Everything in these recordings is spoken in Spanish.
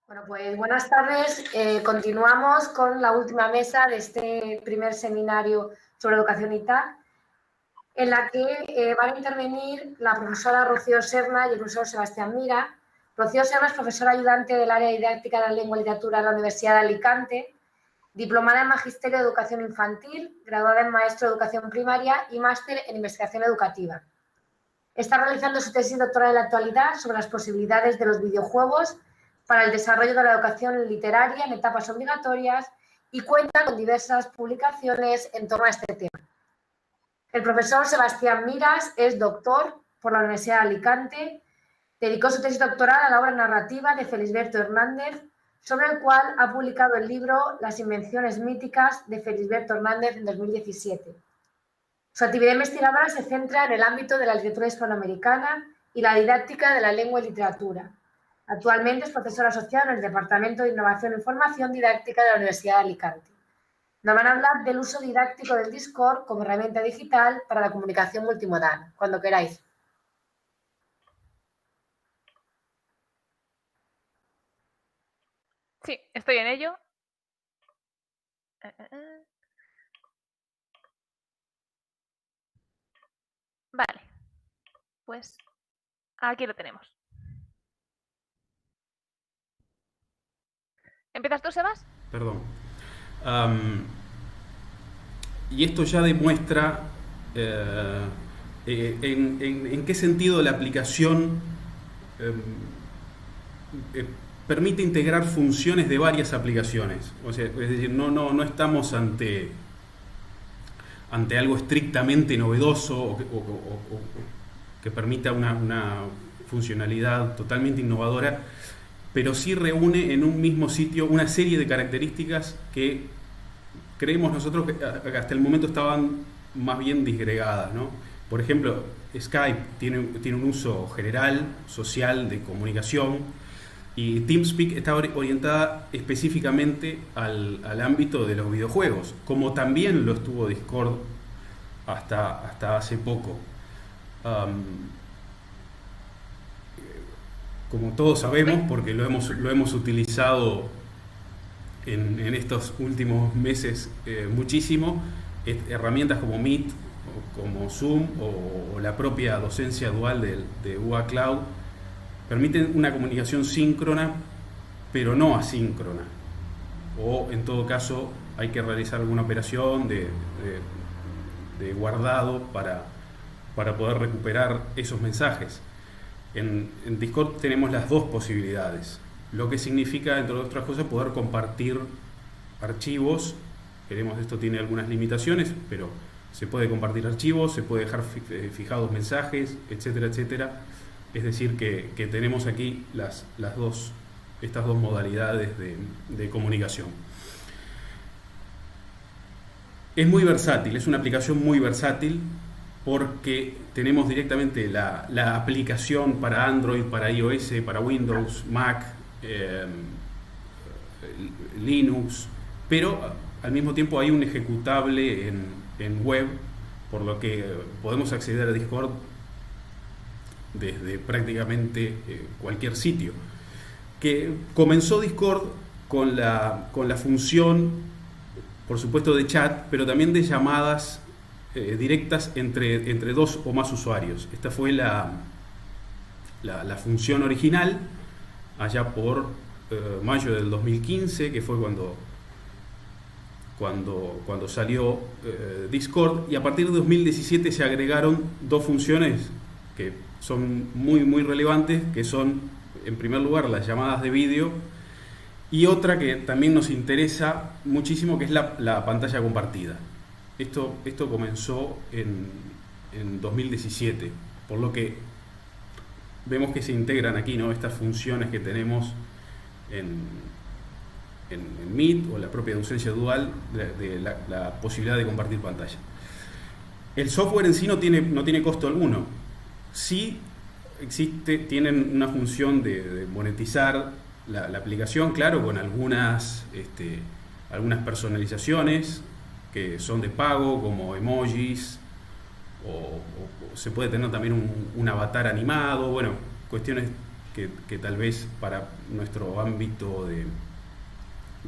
Bueno, pues buenas tardes. Continuamos con la última mesa de este primer seminario sobre educación ITAC, en la que van a intervenir la profesora Rocío Serna y el profesor Sebastián Mira. Rocío Serna es profesora ayudante del área didáctica de la lengua y literatura de la Universidad de Alicante, diplomada en Magisterio de Educación Infantil, graduada en Maestro de Educación Primaria y máster en Investigación Educativa. Está realizando su tesis doctoral en la actualidad sobre las posibilidades de los videojuegos para el desarrollo de la educación literaria en etapas obligatorias y cuenta con diversas publicaciones en torno a este tema. El profesor Sebastián Miras es doctor por la Universidad de Alicante, dedicó su tesis doctoral a la obra narrativa de Felisberto Hernández, sobre el cual ha publicado el libro Las invenciones míticas de Felisberto Hernández en 2017. Su actividad investigadora se centra en el ámbito de la literatura hispanoamericana y la didáctica de la lengua y literatura. Actualmente es profesor asociado en el Departamento de Innovación e Información Didáctica de la Universidad de Alicante. Nos van a hablar del uso didáctico del Discord como herramienta digital para la comunicación multimodal. Cuando queráis. Sí, estoy en ello. Vale, pues aquí lo tenemos. ¿Empiezas tú, Sebas? Perdón. Y esto ya demuestra en qué sentido la aplicación permite integrar funciones de varias aplicaciones. O sea, es decir, no estamos ante algo estrictamente novedoso o que permita una funcionalidad totalmente innovadora, pero sí reúne en un mismo sitio una serie de características que creemos nosotros que hasta el momento estaban más bien disgregadas, ¿no? Por ejemplo, Skype tiene un uso general, social, de comunicación, y TeamSpeak está orientada específicamente al ámbito de los videojuegos, como también lo estuvo Discord hasta hace poco. Como todos sabemos, porque lo hemos utilizado en estos últimos meses muchísimo, herramientas como Meet, o como Zoom o la propia docencia dual de UA Cloud permiten una comunicación síncrona, pero no asíncrona. O en todo caso hay que realizar alguna operación de guardado para poder recuperar esos mensajes. En Discord tenemos las dos posibilidades, lo que significa, entre otras cosas, poder compartir archivos. Esto tiene algunas limitaciones, pero se puede compartir archivos, se puede dejar fijados mensajes, etcétera, etcétera. Es decir, que tenemos aquí estas dos modalidades de comunicación. Es muy versátil, es una aplicación muy versátil, porque tenemos directamente la aplicación para Android, para iOS, para Windows, Mac, Linux, pero al mismo tiempo hay un ejecutable en web, por lo que podemos acceder a Discord desde prácticamente cualquier sitio. Que comenzó Discord con la función, por supuesto, de chat, pero también de llamadas directas entre dos o más usuarios. Esta fue la función original allá por mayo del 2015, que fue cuando salió Discord, y a partir de 2017 se agregaron dos funciones que son muy muy relevantes, que son, en primer lugar, las llamadas de vídeo, y otra que también nos interesa muchísimo, que es la pantalla compartida. Esto comenzó en 2017, por lo que vemos que se integran aquí, ¿no?, estas funciones que tenemos en Meet o la propia docencia dual de la posibilidad de compartir pantalla. El software en sí no tiene costo alguno. Sí tienen una función de monetizar la aplicación, claro, con algunas personalizaciones que son de pago, como emojis, o se puede tener también un avatar animado, bueno, cuestiones que tal vez para nuestro ámbito de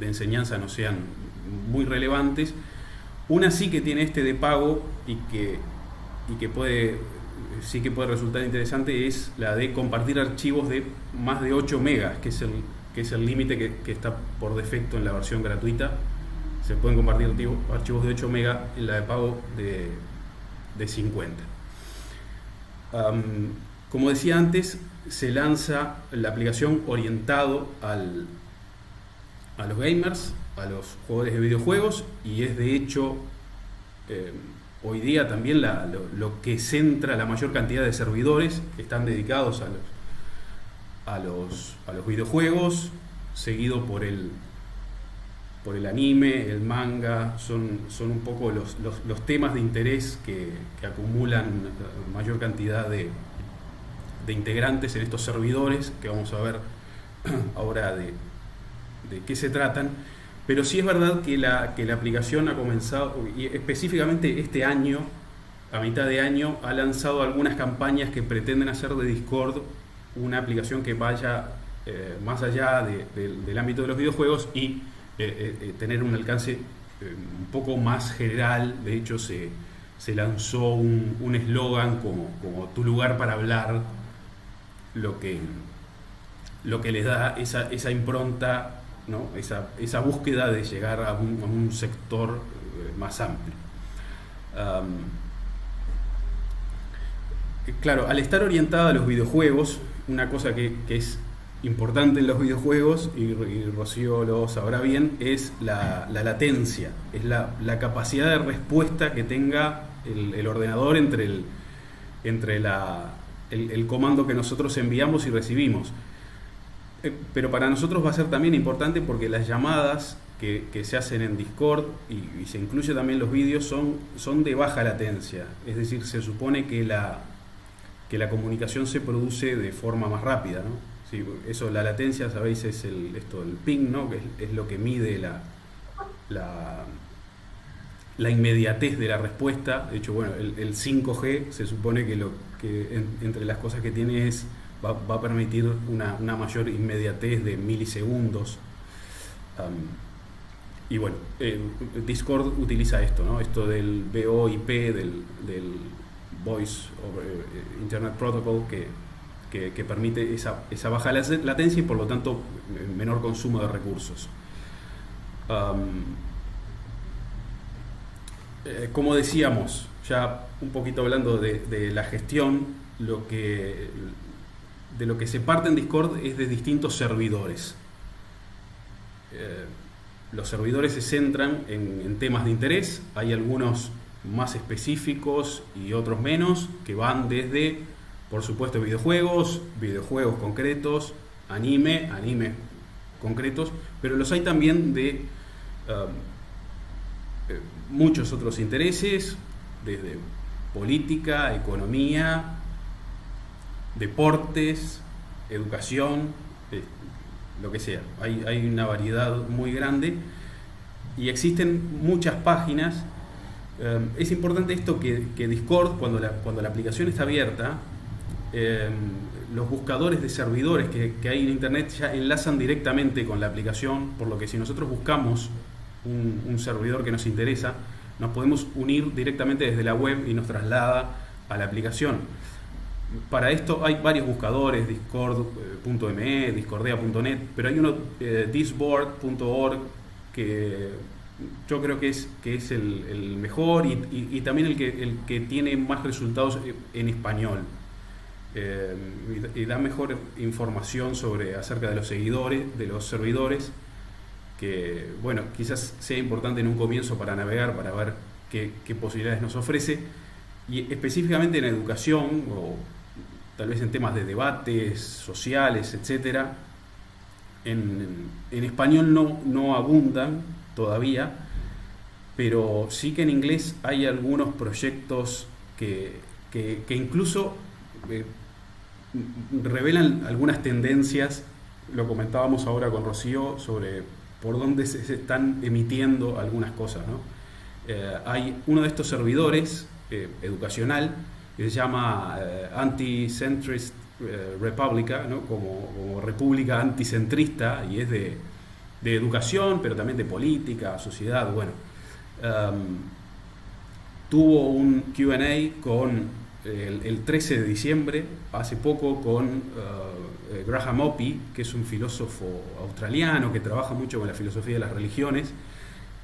enseñanza no sean muy relevantes. Una sí que tiene este de pago y que sí que puede resultar interesante, es la de compartir archivos de más de 8 megas, que es el límite que está por defecto en la versión gratuita. Se pueden compartir archivos de 8 megas, en la de pago de 50. Como decía antes, se lanza la aplicación orientado a los gamers, a los jugadores de videojuegos, y es de hecho hoy día también lo que centra la mayor cantidad de servidores que están dedicados a los videojuegos, seguido por el anime, el manga. Son un poco los temas de interés que acumulan mayor cantidad de integrantes en estos servidores, que vamos a ver ahora de qué se tratan. Pero sí es verdad que la aplicación ha comenzado, y específicamente este año, a mitad de año, ha lanzado algunas campañas que pretenden hacer de Discord una aplicación que vaya más allá del ámbito de los videojuegos y tener un alcance un poco más general. De hecho, se lanzó un eslogan como tu lugar para hablar, lo que les da esa impronta, ¿no? Esa búsqueda de llegar a un sector más amplio. Claro, al estar orientada a los videojuegos, una cosa que es importante en los videojuegos, y Rocío lo sabrá bien, es la latencia, es la capacidad de respuesta que tenga el ordenador entre el comando que nosotros enviamos y recibimos. Pero para nosotros va a ser también importante porque las llamadas que se hacen en Discord, y se incluye también los vídeos, son de baja latencia. Es decir, se supone que la comunicación se produce de forma más rápida, ¿no? Sí, eso, la latencia, sabéis, es el ping, ¿no? Que es lo que mide la inmediatez de la respuesta. De hecho, bueno, el 5G se supone que entre las cosas que tiene va a permitir una mayor inmediatez de milisegundos. Y bueno, Discord utiliza esto, ¿no? Esto del VoIP, del Voice over Internet Protocol, que permite esa baja latencia y por lo tanto menor consumo de recursos. Como decíamos, ya un poquito hablando de la gestión, de lo que se parte en Discord es de distintos servidores. Los servidores se centran en temas de interés. Hay algunos más específicos y otros menos, que van desde, por supuesto, videojuegos concretos, anime concretos, pero los hay también de muchos otros intereses, desde política, economía, deportes, educación, lo que sea. Hay una variedad muy grande y existen muchas páginas. Es importante esto, que Discord, cuando la aplicación está abierta, los buscadores de servidores que hay en internet ya enlazan directamente con la aplicación, por lo que si nosotros buscamos un servidor que nos interesa, nos podemos unir directamente desde la web y nos traslada a la aplicación. Para esto hay varios buscadores, discord.me, discordia.net, pero hay uno, disboard.org, que yo creo que es el mejor y también el que tiene más resultados en español, y da mejor información acerca de los seguidores, de los servidores, que bueno, quizás sea importante en un comienzo para navegar, para ver qué posibilidades nos ofrece, y específicamente en educación o tal vez en temas de debates sociales, etcétera. En español no abundan todavía, pero sí que en inglés hay algunos proyectos que incluso revelan algunas tendencias. Lo comentábamos ahora con Rocío sobre por dónde se están emitiendo algunas cosas, ¿no? Hay uno de estos servidores educacional que se llama Anti-Centrist República, ¿no? Como república anticentrista, y es de educación, pero también de política, sociedad. Bueno, tuvo un Q&A con el 13 de diciembre, hace poco, con Graham Oppy, que es un filósofo australiano que trabaja mucho con la filosofía de las religiones,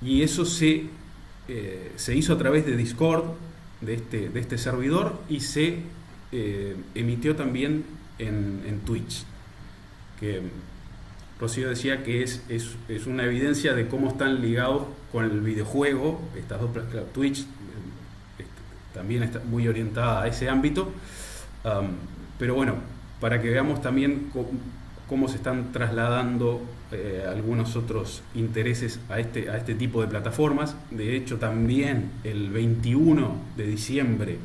y eso se hizo a través de Discord, de este servidor, y se emitió también en Twitch, que Rocío decía que es una evidencia de cómo están ligados con el videojuego, estas dos, claro, Twitch también está muy orientada a ese ámbito, pero bueno, para que veamos también cómo se están trasladando algunos otros intereses a este tipo de plataformas. De hecho, también el 21 de diciembre,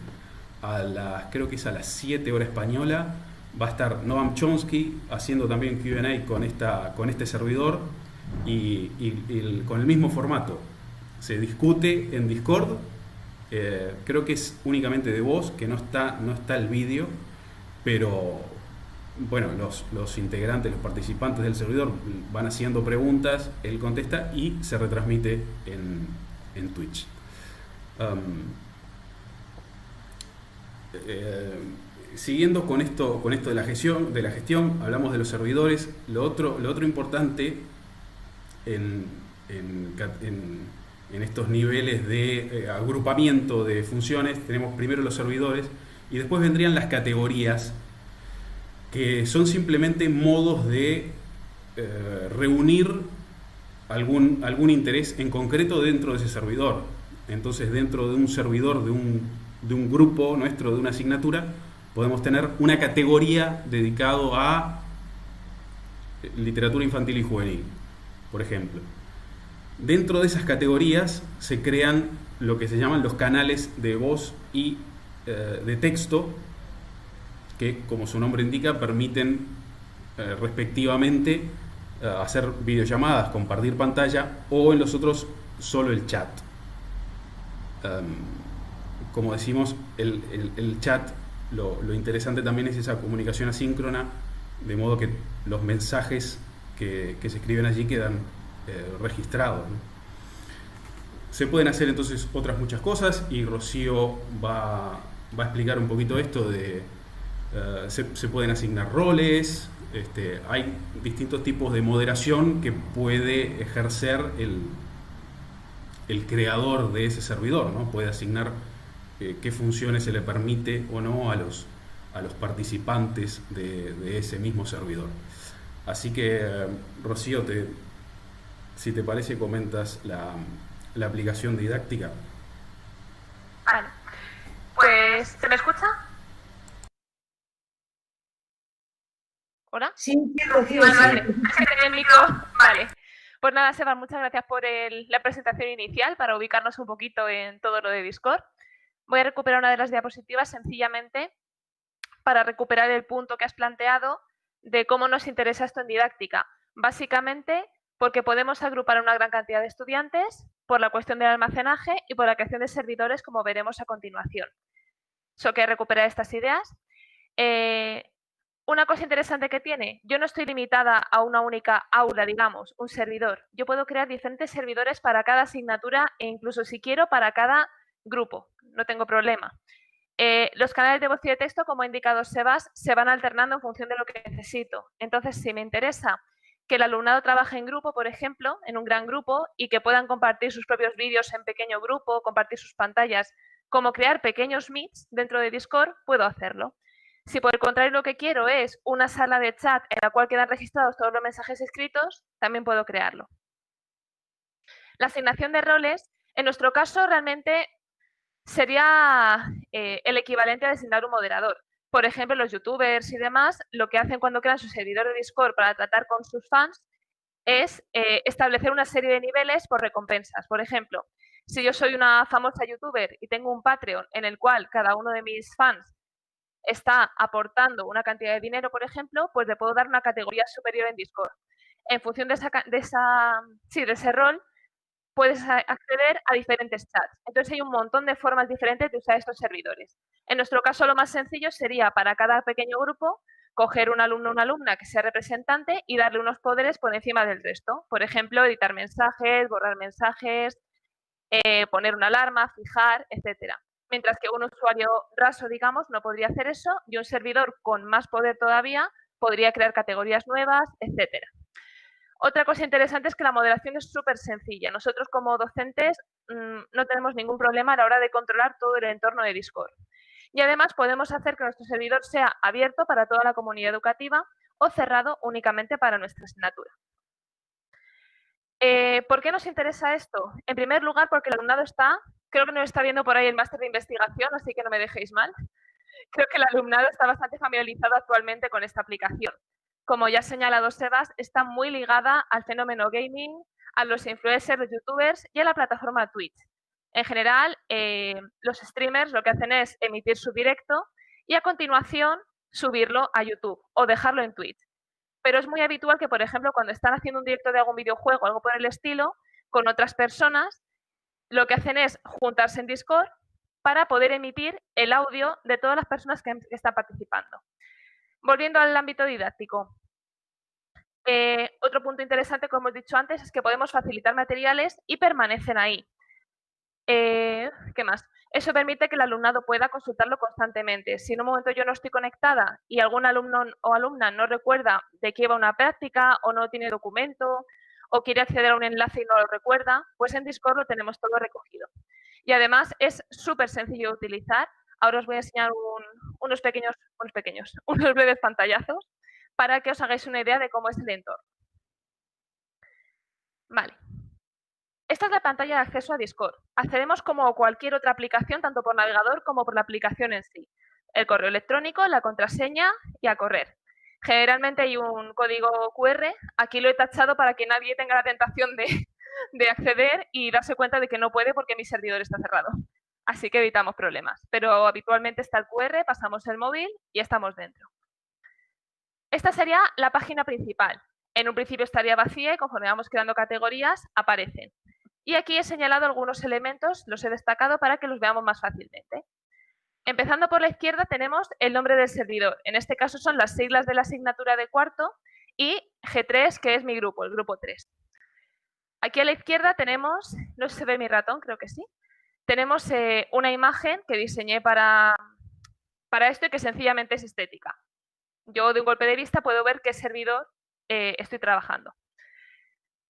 creo que es a las 7 hora española, va a estar Noam Chomsky haciendo también Q&A con este servidor, y con el mismo formato. Se discute en Discord. Creo que es únicamente de voz, que no está el vídeo, pero bueno, los integrantes, los participantes del servidor van haciendo preguntas, él contesta y se retransmite en Twitch. Siguiendo con esto de la gestión, hablamos de los servidores. Lo otro importante en estos niveles de agrupamiento de funciones, tenemos primero los servidores y después vendrían las categorías, que son simplemente modos de reunir algún interés en concreto dentro de ese servidor. Entonces, dentro de un servidor, de un grupo nuestro, de una asignatura, podemos tener una categoría dedicado a literatura infantil y juvenil, por ejemplo. Dentro de esas categorías se crean lo que se llaman los canales de voz y de texto, que, como su nombre indica, permiten respectivamente hacer videollamadas, compartir pantalla, o en los otros solo el chat. Como decimos, el chat, lo interesante también es esa comunicación asíncrona, de modo que los mensajes que se escriben allí quedan registrados, ¿no? Se pueden hacer entonces otras muchas cosas, y Rocío va a explicar un poquito esto de se pueden asignar roles. Hay distintos tipos de moderación que puede ejercer el creador de ese servidor, ¿no? Puede asignar qué funciones se le permite o no a los participantes de ese mismo servidor. Así que, Rocío, si te parece, comentas la aplicación didáctica. Vale. Pues, ¿se me escucha? ¿Hola? Sí, Rocío. Vale. Tenía el micro. Vale. Pues nada, Seba, muchas gracias por la presentación inicial, para ubicarnos un poquito en todo lo de Discord. Voy a recuperar una de las diapositivas sencillamente para recuperar el punto que has planteado de cómo nos interesa esto en didáctica. Básicamente porque podemos agrupar a una gran cantidad de estudiantes, por la cuestión del almacenaje y por la creación de servidores, como veremos a continuación. Eso que recuperar estas ideas. Una cosa interesante que tiene, yo no estoy limitada a una única aula, digamos, un servidor. Yo puedo crear diferentes servidores para cada asignatura e incluso, si quiero, para cada grupo. No tengo problema. Los canales de voz y de texto, como ha indicado Sebas, se van alternando en función de lo que necesito. Entonces, si me interesa que el alumnado trabaje en grupo, por ejemplo, en un gran grupo, y que puedan compartir sus propios vídeos en pequeño grupo, compartir sus pantallas, como crear pequeños meets dentro de Discord, puedo hacerlo. Si por el contrario lo que quiero es una sala de chat en la cual quedan registrados todos los mensajes escritos, también puedo crearlo. La asignación de roles, en nuestro caso, realmente sería el equivalente a designar un moderador. Por ejemplo, los youtubers y demás, lo que hacen cuando crean su servidor de Discord para tratar con sus fans es establecer una serie de niveles por recompensas. Por ejemplo, si yo soy una famosa youtuber y tengo un Patreon en el cual cada uno de mis fans está aportando una cantidad de dinero, por ejemplo, pues le puedo dar una categoría superior en Discord. En función de ese rol, puedes acceder a diferentes chats. Entonces, hay un montón de formas diferentes de usar estos servidores. En nuestro caso, lo más sencillo sería, para cada pequeño grupo, coger un alumno o una alumna que sea representante y darle unos poderes por encima del resto. Por ejemplo, editar mensajes, borrar mensajes, poner una alarma, fijar, etcétera. Mientras que un usuario raso, digamos, no podría hacer eso y un servidor con más poder todavía podría crear categorías nuevas, etcétera. Otra cosa interesante es que la moderación es súper sencilla. Nosotros como docentes no tenemos ningún problema a la hora de controlar todo el entorno de Discord. Y además podemos hacer que nuestro servidor sea abierto para toda la comunidad educativa o cerrado únicamente para nuestra asignatura. ¿Por qué nos interesa esto? En primer lugar, porque el alumnado creo que nos está viendo por ahí el máster de investigación, así que no me dejéis mal. Creo que el alumnado está bastante familiarizado actualmente con esta aplicación. Como ya ha señalado Sebas, está muy ligada al fenómeno gaming, a los influencers, los youtubers y a la plataforma Twitch. En general, los streamers lo que hacen es emitir su directo y a continuación subirlo a YouTube o dejarlo en Twitch. Pero es muy habitual que, por ejemplo, cuando están haciendo un directo de algún videojuego o algo por el estilo, con otras personas, lo que hacen es juntarse en Discord para poder emitir el audio de todas las personas que están participando. Volviendo al ámbito didáctico. Otro punto interesante, como hemos dicho antes, es que podemos facilitar materiales y permanecen ahí. ¿Qué más? Eso permite que el alumnado pueda consultarlo constantemente. Si en un momento yo no estoy conectada y algún alumno o alumna no recuerda de qué va una práctica o no tiene documento o quiere acceder a un enlace y no lo recuerda, pues en Discord lo tenemos todo recogido. Y además es súper sencillo de utilizar. Ahora os voy a enseñar unos breves pantallazos para que os hagáis una idea de cómo es el entorno. Vale. Esta es la pantalla de acceso a Discord. Accedemos como cualquier otra aplicación, tanto por navegador como por la aplicación en sí. El correo electrónico, la contraseña y a correr. Generalmente hay un código QR. Aquí lo he tachado para que nadie tenga la tentación de acceder y darse cuenta de que no puede porque mi servidor está cerrado. Así que evitamos problemas. Pero habitualmente está el QR, pasamos el móvil y estamos dentro. Esta sería la página principal. En un principio estaría vacía y conforme vamos creando categorías, aparecen. Y aquí he señalado algunos elementos, los he destacado para que los veamos más fácilmente. Empezando por la izquierda tenemos el nombre del servidor. En este caso son las siglas de la asignatura de cuarto y G3, que es mi grupo, el grupo 3. Aquí a la izquierda tenemos, no sé si se ve mi ratón, creo que sí. Tenemos una imagen que diseñé para esto y que sencillamente es estética. Yo de un golpe de vista puedo ver qué servidor estoy trabajando.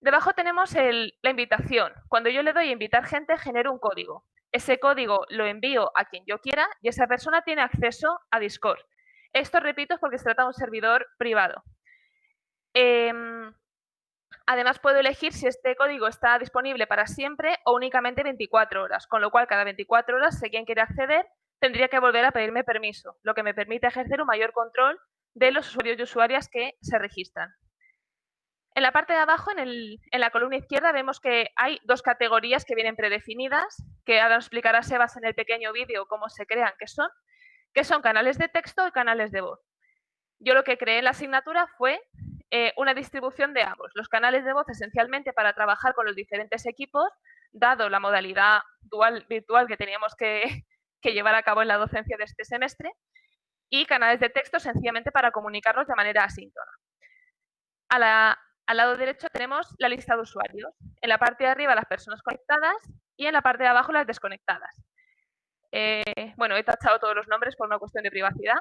Debajo tenemos la invitación. Cuando yo le doy a invitar gente, genero un código. Ese código lo envío a quien yo quiera y esa persona tiene acceso a Discord. Esto, repito, es porque se trata de un servidor privado. Además, puedo elegir si este código está disponible para siempre o únicamente 24 horas, con lo cual cada 24 horas, si quien quiere acceder, tendría que volver a pedirme permiso, lo que me permite ejercer un mayor control de los usuarios y usuarias que se registran. En la parte de abajo, en la columna izquierda, vemos que hay dos categorías que vienen predefinidas, que ahora nos explicará Sebas en el pequeño vídeo cómo se crean, que son canales de texto y canales de voz. Yo lo que creé en la asignatura fue una distribución de ambos. Los canales de voz esencialmente para trabajar con los diferentes equipos, dado la modalidad virtual que teníamos que llevar a cabo en la docencia de este semestre, y canales de texto sencillamente para comunicarnos de manera asíncrona. Al lado derecho tenemos la lista de usuarios. En la parte de arriba las personas conectadas y en la parte de abajo las desconectadas. Bueno, he tachado todos los nombres por una cuestión de privacidad.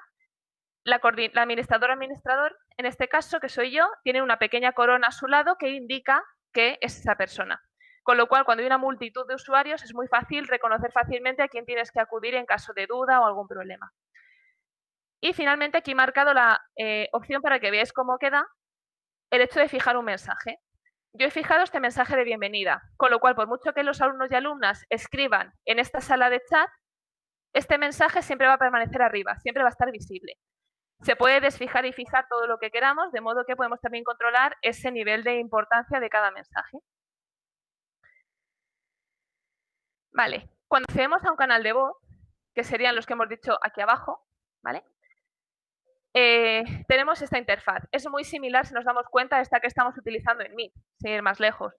La administrador, en este caso, que soy yo, tiene una pequeña corona a su lado que indica que es esa persona. Con lo cual, cuando hay una multitud de usuarios, es muy fácil reconocer fácilmente a quién tienes que acudir en caso de duda o algún problema. Y finalmente aquí he marcado la opción para que veáis cómo queda el hecho de fijar un mensaje. Yo he fijado este mensaje de bienvenida, con lo cual, por mucho que los alumnos y alumnas escriban en esta sala de chat, este mensaje siempre va a permanecer arriba, siempre va a estar visible. Se puede desfijar y fijar todo lo que queramos, de modo que podemos también controlar ese nivel de importancia de cada mensaje. Vale, cuando accedemos a un canal de voz, que serían los que hemos dicho aquí abajo, ¿vale? Tenemos esta interfaz. Es muy similar, si nos damos cuenta, a esta que estamos utilizando en Meet, sin ir más lejos.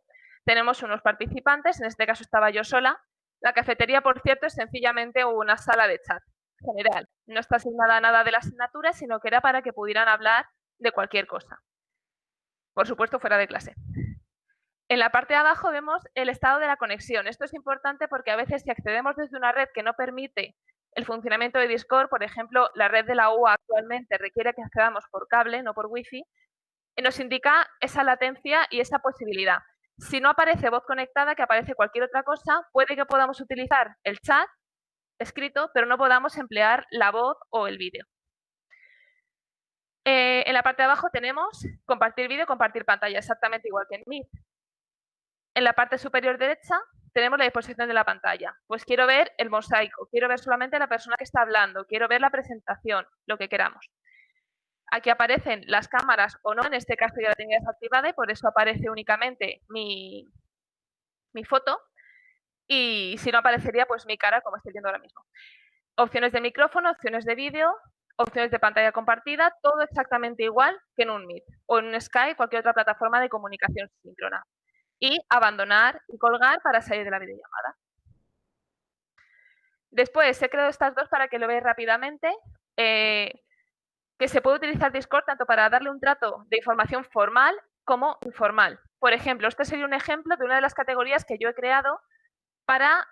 Tenemos unos participantes, en este caso estaba yo sola. La cafetería, por cierto, es sencillamente una sala de chat. general. No está asignada a nada de la asignatura, sino que era para que pudieran hablar de cualquier cosa. Por supuesto, fuera de clase. En la parte de abajo vemos el estado de la conexión. Esto es importante porque a veces si accedemos desde una red que no permite el funcionamiento de Discord, por ejemplo, la red de la UA actualmente requiere que accedamos por cable, no por wifi, nos indica esa latencia y esa posibilidad. Si no aparece voz conectada, que aparece cualquier otra cosa, puede que podamos utilizar el chat escrito, pero no podamos emplear la voz o el vídeo. En la parte de abajo tenemos compartir vídeo, compartir pantalla, exactamente igual que en Meet. En la parte superior derecha tenemos la disposición de la pantalla. Pues quiero ver el mosaico, quiero ver solamente a la persona que está hablando, quiero ver la presentación, lo que queramos. Aquí aparecen las cámaras o no, en este caso ya la tenía desactivada y por eso aparece únicamente mi foto. Y si no aparecería, pues mi cara, como estoy viendo ahora mismo. Opciones de micrófono, opciones de vídeo, opciones de pantalla compartida, todo exactamente igual que en un Meet o en un Skype, cualquier otra plataforma de comunicación síncrona. Y abandonar y colgar para salir de la videollamada. Después he creado estas dos para que lo veáis rápidamente, que se puede utilizar Discord tanto para darle un trato de información formal como informal. Por ejemplo, este sería un ejemplo de una de las categorías que yo he creado para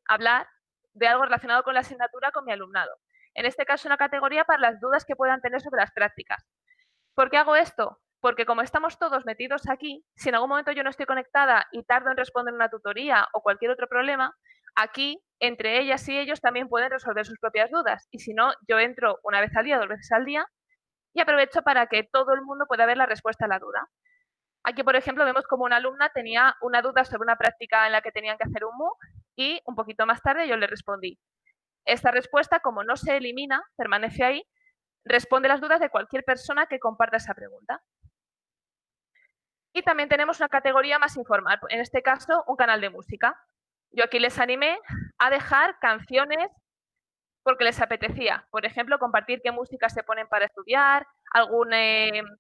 hablar de algo relacionado con la asignatura con mi alumnado. En este caso, una categoría para las dudas que puedan tener sobre las prácticas. ¿Por qué hago esto? Porque como estamos todos metidos aquí, si en algún momento yo no estoy conectada y tardo en responder una tutoría o cualquier otro problema, aquí, entre ellas y ellos, también pueden resolver sus propias dudas. Y si no, yo entro una vez al día, 2 veces al día, y aprovecho para que todo el mundo pueda ver la respuesta a la duda. Aquí, por ejemplo, vemos como una alumna tenía una duda sobre una práctica en la que tenían que hacer un MOOC y un poquito más tarde yo le respondí. Esta respuesta, como no se elimina, permanece ahí, responde las dudas de cualquier persona que comparta esa pregunta. Y también tenemos una categoría más informal, en este caso, un canal de música. Yo aquí les animé a dejar canciones porque les apetecía. Por ejemplo, compartir qué música se ponen para estudiar, algún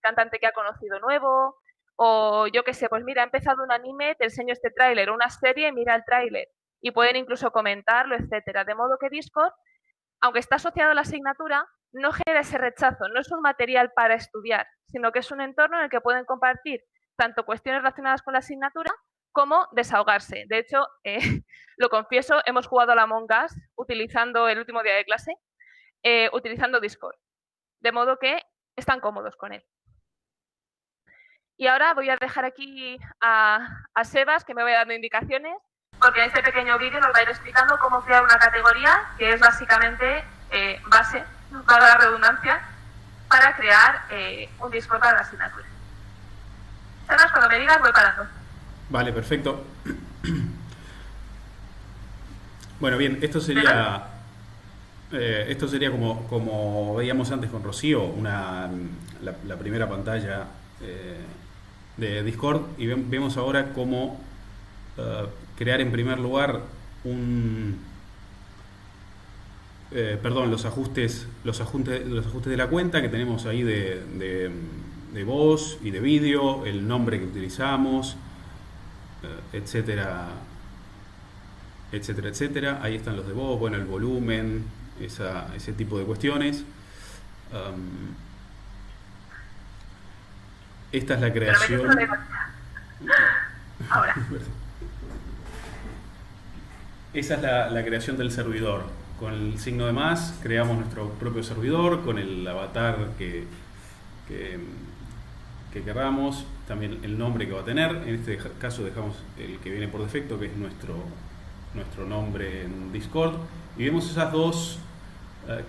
cantante que ha conocido nuevo, o yo qué sé, pues mira, ha empezado un anime, te enseño este tráiler, o una serie, mira el tráiler. Y pueden incluso comentarlo, etcétera. De modo que Discord, aunque está asociado a la asignatura, no genera ese rechazo, no es un material para estudiar, sino que es un entorno en el que pueden compartir tanto cuestiones relacionadas con la asignatura como desahogarse. De hecho, lo confieso, hemos jugado a la Among Us utilizando el último día de clase, utilizando Discord. De modo que están cómodos con él. Y ahora voy a dejar aquí a Sebas, que me vaya dando indicaciones, porque en este pequeño vídeo nos va a ir explicando cómo crear una categoría, que es básicamente base, valga la redundancia, para crear un Discord para la asignatura. Sebas, cuando me digas, voy parando. Vale, perfecto. Bueno, bien, esto sería como veíamos antes con Rocío, la primera pantalla de Discord, y vemos ahora cómo crear en primer lugar los ajustes de la cuenta que tenemos ahí de voz y de vídeo, el nombre que utilizamos, etcétera, etcétera, etcétera. Ahí están los de voz, bueno, el volumen, ese tipo de cuestiones. Esta es la creación. Ahora. Esa es la creación del servidor. Con el signo de más creamos nuestro propio servidor, con el avatar que queramos, también el nombre que va a tener. En este caso dejamos el que viene por defecto, que es nuestro nombre en Discord. Y vemos esas dos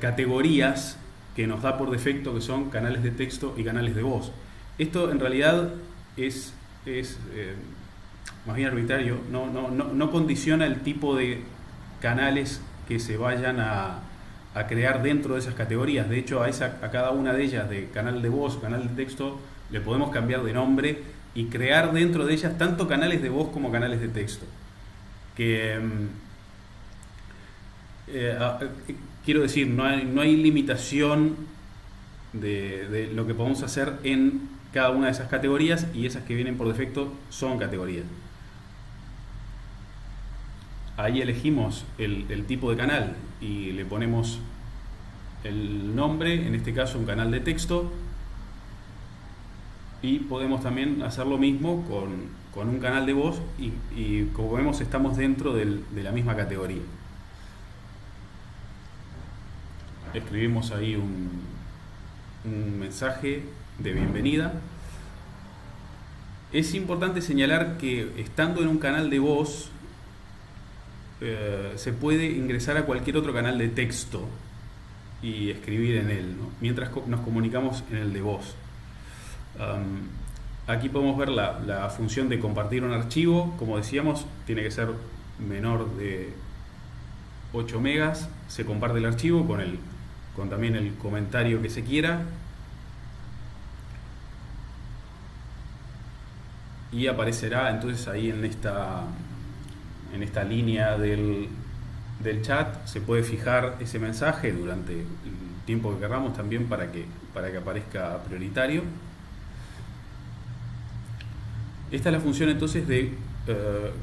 categorías que nos da por defecto, que son canales de texto y canales de voz. Esto en realidad es más bien arbitrario, no condiciona el tipo de canales que se vayan a crear dentro de esas categorías. De hecho, a cada una de ellas, de canal de voz o canal de texto, le podemos cambiar de nombre y crear dentro de ellas tanto canales de voz como canales de texto. Quiero decir, no hay limitación de lo que podemos hacer en cada una de esas categorías, y esas que vienen por defecto son categorías. Ahí elegimos el tipo de canal y le ponemos el nombre, en este caso un canal de texto, y podemos también hacer lo mismo con un canal de voz y como vemos estamos dentro de la misma categoría. Escribimos ahí un mensaje de bienvenida. Es importante señalar que estando en un canal de voz se puede ingresar a cualquier otro canal de texto y escribir en él, ¿no? Mientras nos comunicamos en el de voz. Aquí podemos ver la función de compartir un archivo. Como decíamos, tiene que ser menor de 8 megas. Se comparte el archivo con también el comentario que se quiera. Y aparecerá entonces ahí en esta línea del chat. Se puede fijar ese mensaje durante el tiempo que queramos también para que aparezca prioritario. Esta es la función entonces de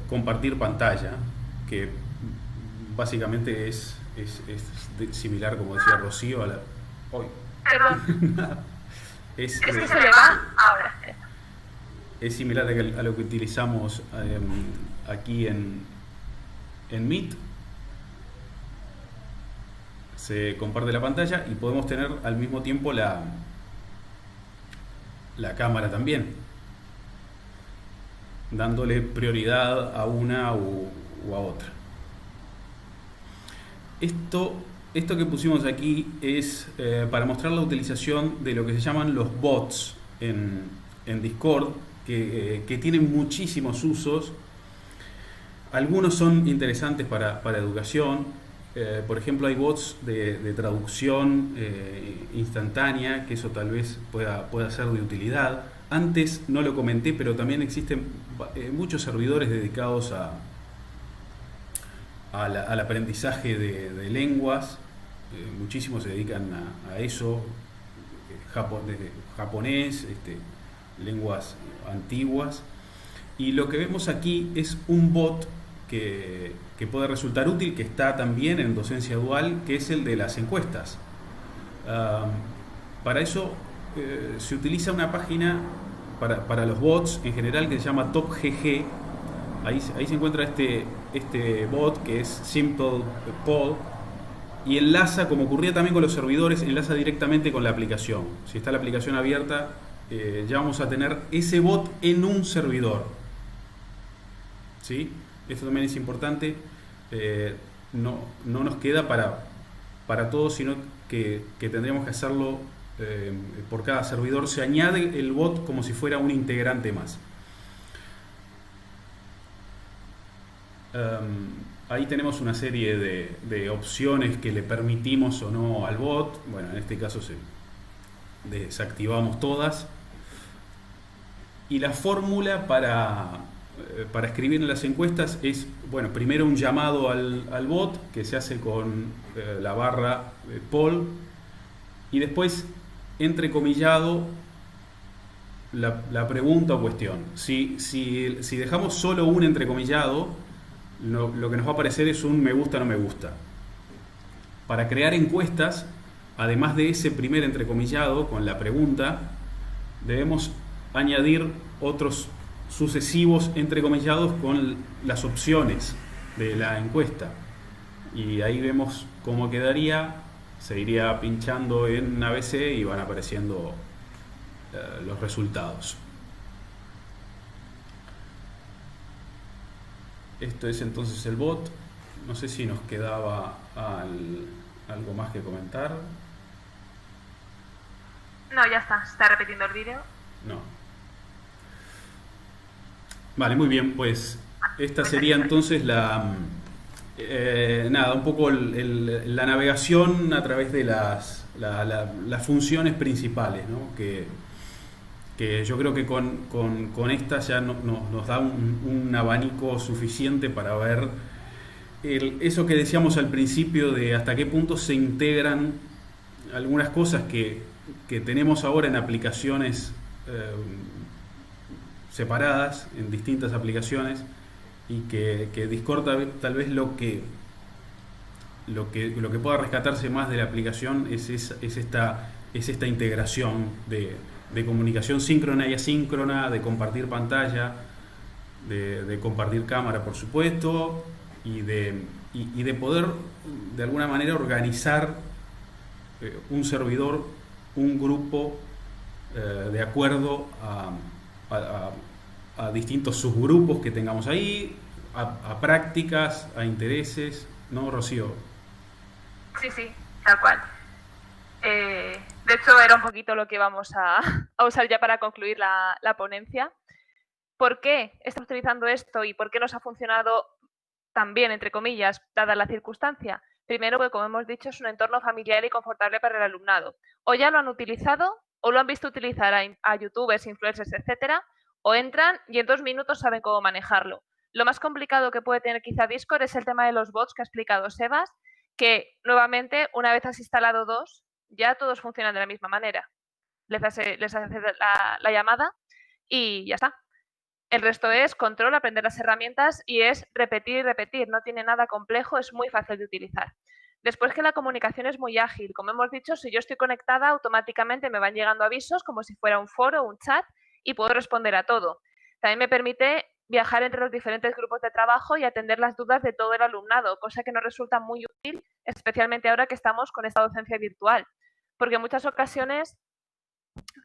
compartir pantalla, que básicamente es similar, como decía Rocío, a la... ¡Uy! Perdón. Es que se le va ahora. Es similar a lo que utilizamos aquí en Meet. Se comparte la pantalla y podemos tener al mismo tiempo la cámara también, dándole prioridad a una o a otra. Esto que pusimos aquí es para mostrar la utilización de lo que se llaman los bots en Discord, que tienen muchísimos usos. Algunos son interesantes para educación. Por ejemplo, hay bots de traducción instantánea, que eso tal vez pueda ser de utilidad. Antes no lo comenté, pero también existen muchos servidores dedicados al aprendizaje de lenguas. Muchísimos se dedican a eso, desde japonés, lenguas antiguas. Y lo que vemos aquí es un bot que puede resultar útil, que está también en docencia dual, que es el de las encuestas. Para eso se utiliza una página para los bots en general que se llama TopGG. Ahí se encuentra este bot que es Simple Poll y enlaza, como ocurría también con los servidores, enlaza directamente con la aplicación. Si está la aplicación abierta, ya vamos a tener ese bot en un servidor. ¿Sí? Esto también es importante. No nos queda para todos, sino que tendríamos que hacerlo por cada servidor. Se añade el bot como si fuera un integrante más. Ahí tenemos una serie de opciones que le permitimos o no al bot. Bueno, en este caso desactivamos todas. Y la fórmula para escribir en las encuestas es, bueno, primero un llamado al bot que se hace con la barra poll y después entrecomillado la pregunta o cuestión. Si dejamos solo un entrecomillado, lo que nos va a aparecer es un me gusta, no me gusta. Para crear encuestas, además de ese primer entrecomillado con la pregunta, debemos añadir otros sucesivos entrecomillados con las opciones de la encuesta. Y ahí vemos cómo quedaría. Se iría pinchando en ABC y van apareciendo los resultados. Esto es entonces el bot. No sé si nos quedaba algo más que comentar. No, ya está. Se está repitiendo el vídeo. No. Vale, muy bien. Pues esta sería entonces un poco la navegación a través de las funciones principales, ¿no? Que yo creo que con esta ya nos da un abanico suficiente para ver eso que decíamos al principio de hasta qué punto se integran algunas cosas que tenemos ahora en aplicaciones separadas, en distintas aplicaciones, y que Discord tal vez lo que lo que pueda rescatarse más de la aplicación es esta integración de comunicación síncrona y asíncrona, de compartir pantalla, de compartir cámara, por supuesto, y de poder de alguna manera organizar un servidor, un grupo, de acuerdo a distintos subgrupos que tengamos ahí, a prácticas, a intereses, ¿no, Rocío? Sí, sí, tal cual. De hecho, era un poquito lo que vamos a usar ya para concluir la ponencia. ¿Por qué estamos utilizando esto y por qué nos ha funcionado tan bien, entre comillas, dada la circunstancia? Primero, porque como hemos dicho, es un entorno familiar y confortable para el alumnado. O ya lo han utilizado o lo han visto utilizar a youtubers, influencers, etcétera, o entran y en 2 minutos saben cómo manejarlo. Lo más complicado que puede tener quizá Discord es el tema de los bots que ha explicado Sebas, que nuevamente, una vez has instalado 2, ya todos funcionan de la misma manera. Les haces la llamada y ya está. El resto es control, aprender las herramientas y es repetir y repetir. No tiene nada complejo, es muy fácil de utilizar. Después que la comunicación es muy ágil. Como hemos dicho, si yo estoy conectada, automáticamente me van llegando avisos como si fuera un foro o un chat y puedo responder a todo. También me permite viajar entre los diferentes grupos de trabajo y atender las dudas de todo el alumnado, cosa que nos resulta muy útil, especialmente ahora que estamos con esta docencia virtual. Porque en muchas ocasiones,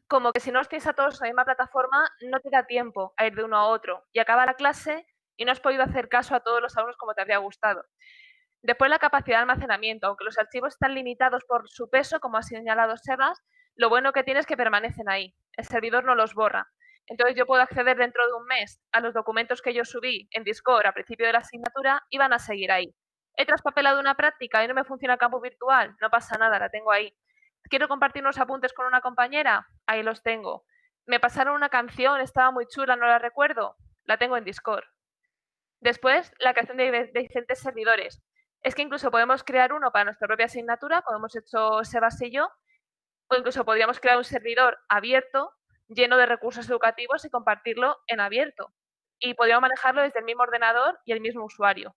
como que si no os tienes a todos en la misma plataforma, no te da tiempo a ir de uno a otro y acaba la clase y no has podido hacer caso a todos los alumnos como te habría gustado. Después, la capacidad de almacenamiento. Aunque los archivos están limitados por su peso, como ha señalado Sebas, lo bueno que tiene es que permanecen ahí. El servidor no los borra. Entonces, yo puedo acceder dentro de un mes a los documentos que yo subí en Discord al principio de la asignatura y van a seguir ahí. He traspapelado una práctica y no me funciona el campus virtual, no pasa nada, la tengo ahí. ¿Quiero compartir unos apuntes con una compañera? Ahí los tengo. Me pasaron una canción, estaba muy chula, no la recuerdo, la tengo en Discord. Después, la creación de diferentes servidores. Es que incluso podemos crear uno para nuestra propia asignatura, como hemos hecho Sebas y yo, o incluso podríamos crear un servidor abierto, lleno de recursos educativos y compartirlo en abierto. Y podríamos manejarlo desde el mismo ordenador y el mismo usuario.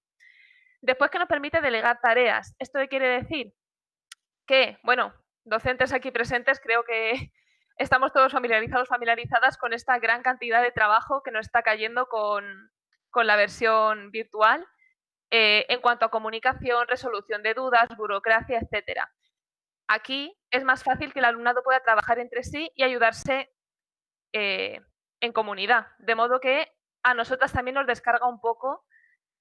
Después, que nos permite delegar tareas. ¿Esto qué quiere decir? Que, bueno, docentes aquí presentes, creo que estamos todos familiarizadas con esta gran cantidad de trabajo que nos está cayendo con la versión virtual, en cuanto a comunicación, resolución de dudas, burocracia, etcétera. Aquí es más fácil que el alumnado pueda trabajar entre sí y ayudarse en comunidad, de modo que a nosotras también nos descarga un poco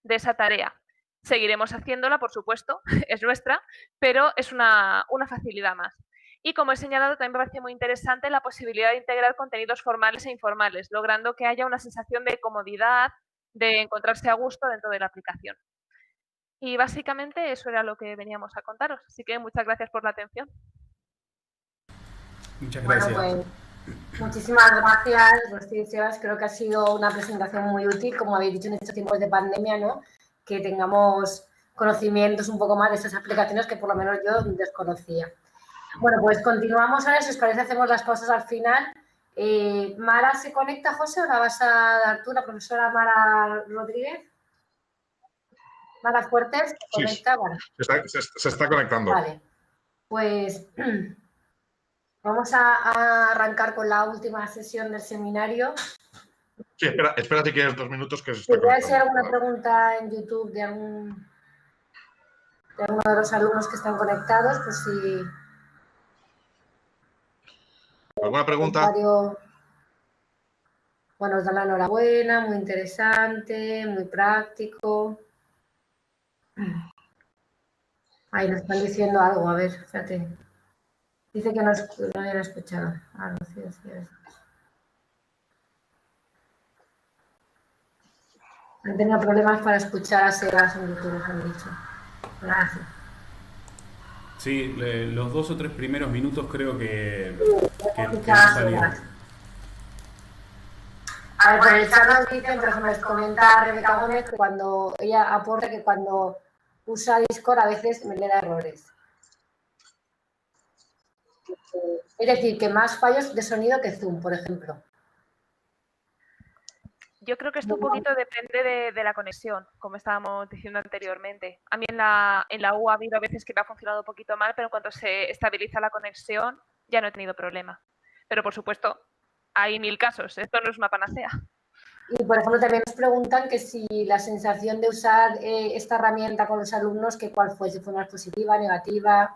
de esa tarea. Seguiremos haciéndola, por supuesto, es nuestra, pero es una facilidad más. Y como he señalado, también me parece muy interesante la posibilidad de integrar contenidos formales e informales, logrando que haya una sensación de comodidad, de encontrarse a gusto dentro de la aplicación. Y básicamente eso era lo que veníamos a contaros. Así que muchas gracias por la atención. Muchas gracias. Bueno, pues muchísimas gracias, Rocío y Sebas. Creo que ha sido una presentación muy útil, como habéis dicho, en estos tiempos de pandemia, ¿no? Que tengamos conocimientos un poco más de estas aplicaciones que por lo menos yo desconocía. Bueno, pues continuamos ahora. Si os parece, hacemos las pausas al final. ¿Mara se conecta, José, o la vas a dar tú, la profesora Mara Rodríguez? Mara Fuertes, ¿se conecta? Sí, vale. Se está conectando. Vale, pues vamos a arrancar con la última sesión del seminario. Sí, espera si quieres 2 minutos que se está Si voy a hacer conectando. alguna pregunta en YouTube de alguno de los alumnos que están conectados, pues si... ¿Alguna pregunta? Bueno, os da la enhorabuena, muy interesante, muy práctico. Ahí nos están diciendo algo, a ver, fíjate. Dice que no habían escuchado. Ah, no, sí. Han tenido problemas para escuchar a Sebas en YouTube, nos han dicho. Gracias. Sí, los 2 o 3 primeros minutos creo que no salieron. A ver, por el chat nos dicen, por ejemplo, les comenta Rebeca Gómez que cuando ella aporta que cuando usa Discord a veces me le da errores. Es decir, que más fallos de sonido que Zoom, por ejemplo. Yo creo que esto un poquito depende de la conexión, como estábamos diciendo anteriormente. A mí en la U ha habido veces que me ha funcionado un poquito mal, pero en cuanto se estabiliza la conexión ya no he tenido problema. Pero por supuesto, hay 1000 casos, esto no es una panacea. Y, por ejemplo, también nos preguntan que si la sensación de usar esta herramienta con los alumnos, que cuál fue, si fue más positiva, negativa.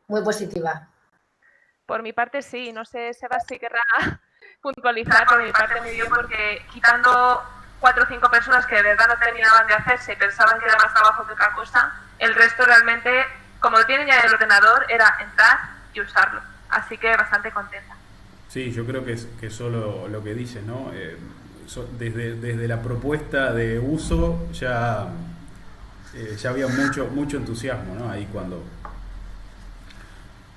Muy positiva. Por mi parte sí, no sé, Sebas, si querrá puntualizar. Por mi parte muy bien, porque quitando 4 o 5 personas que de verdad no terminaban de hacerse y pensaban que era más trabajo que otra cosa, el resto realmente, como lo tienen ya en el ordenador, era entrar y usarlo. Así que bastante contenta. Sí, yo creo que es solo lo que dices, ¿no? Desde la propuesta de uso ya había mucho entusiasmo, ¿no? Ahí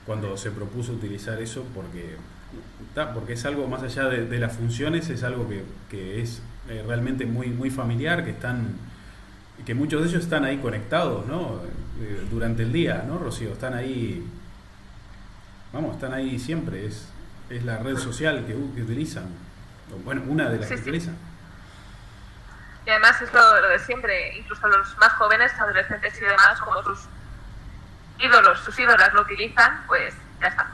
cuando se propuso utilizar eso, porque es algo más allá de las funciones, es algo que es realmente muy familiar, que muchos de ellos están ahí conectados, ¿no? Durante el día, ¿no, Rocío? Están ahí siempre, es la red social que utilizan, bueno, una de las que utilizan. Y además es lo de siempre, incluso los más jóvenes, adolescentes y demás, como sus ídolos, sus ídolas lo utilizan, pues ya está.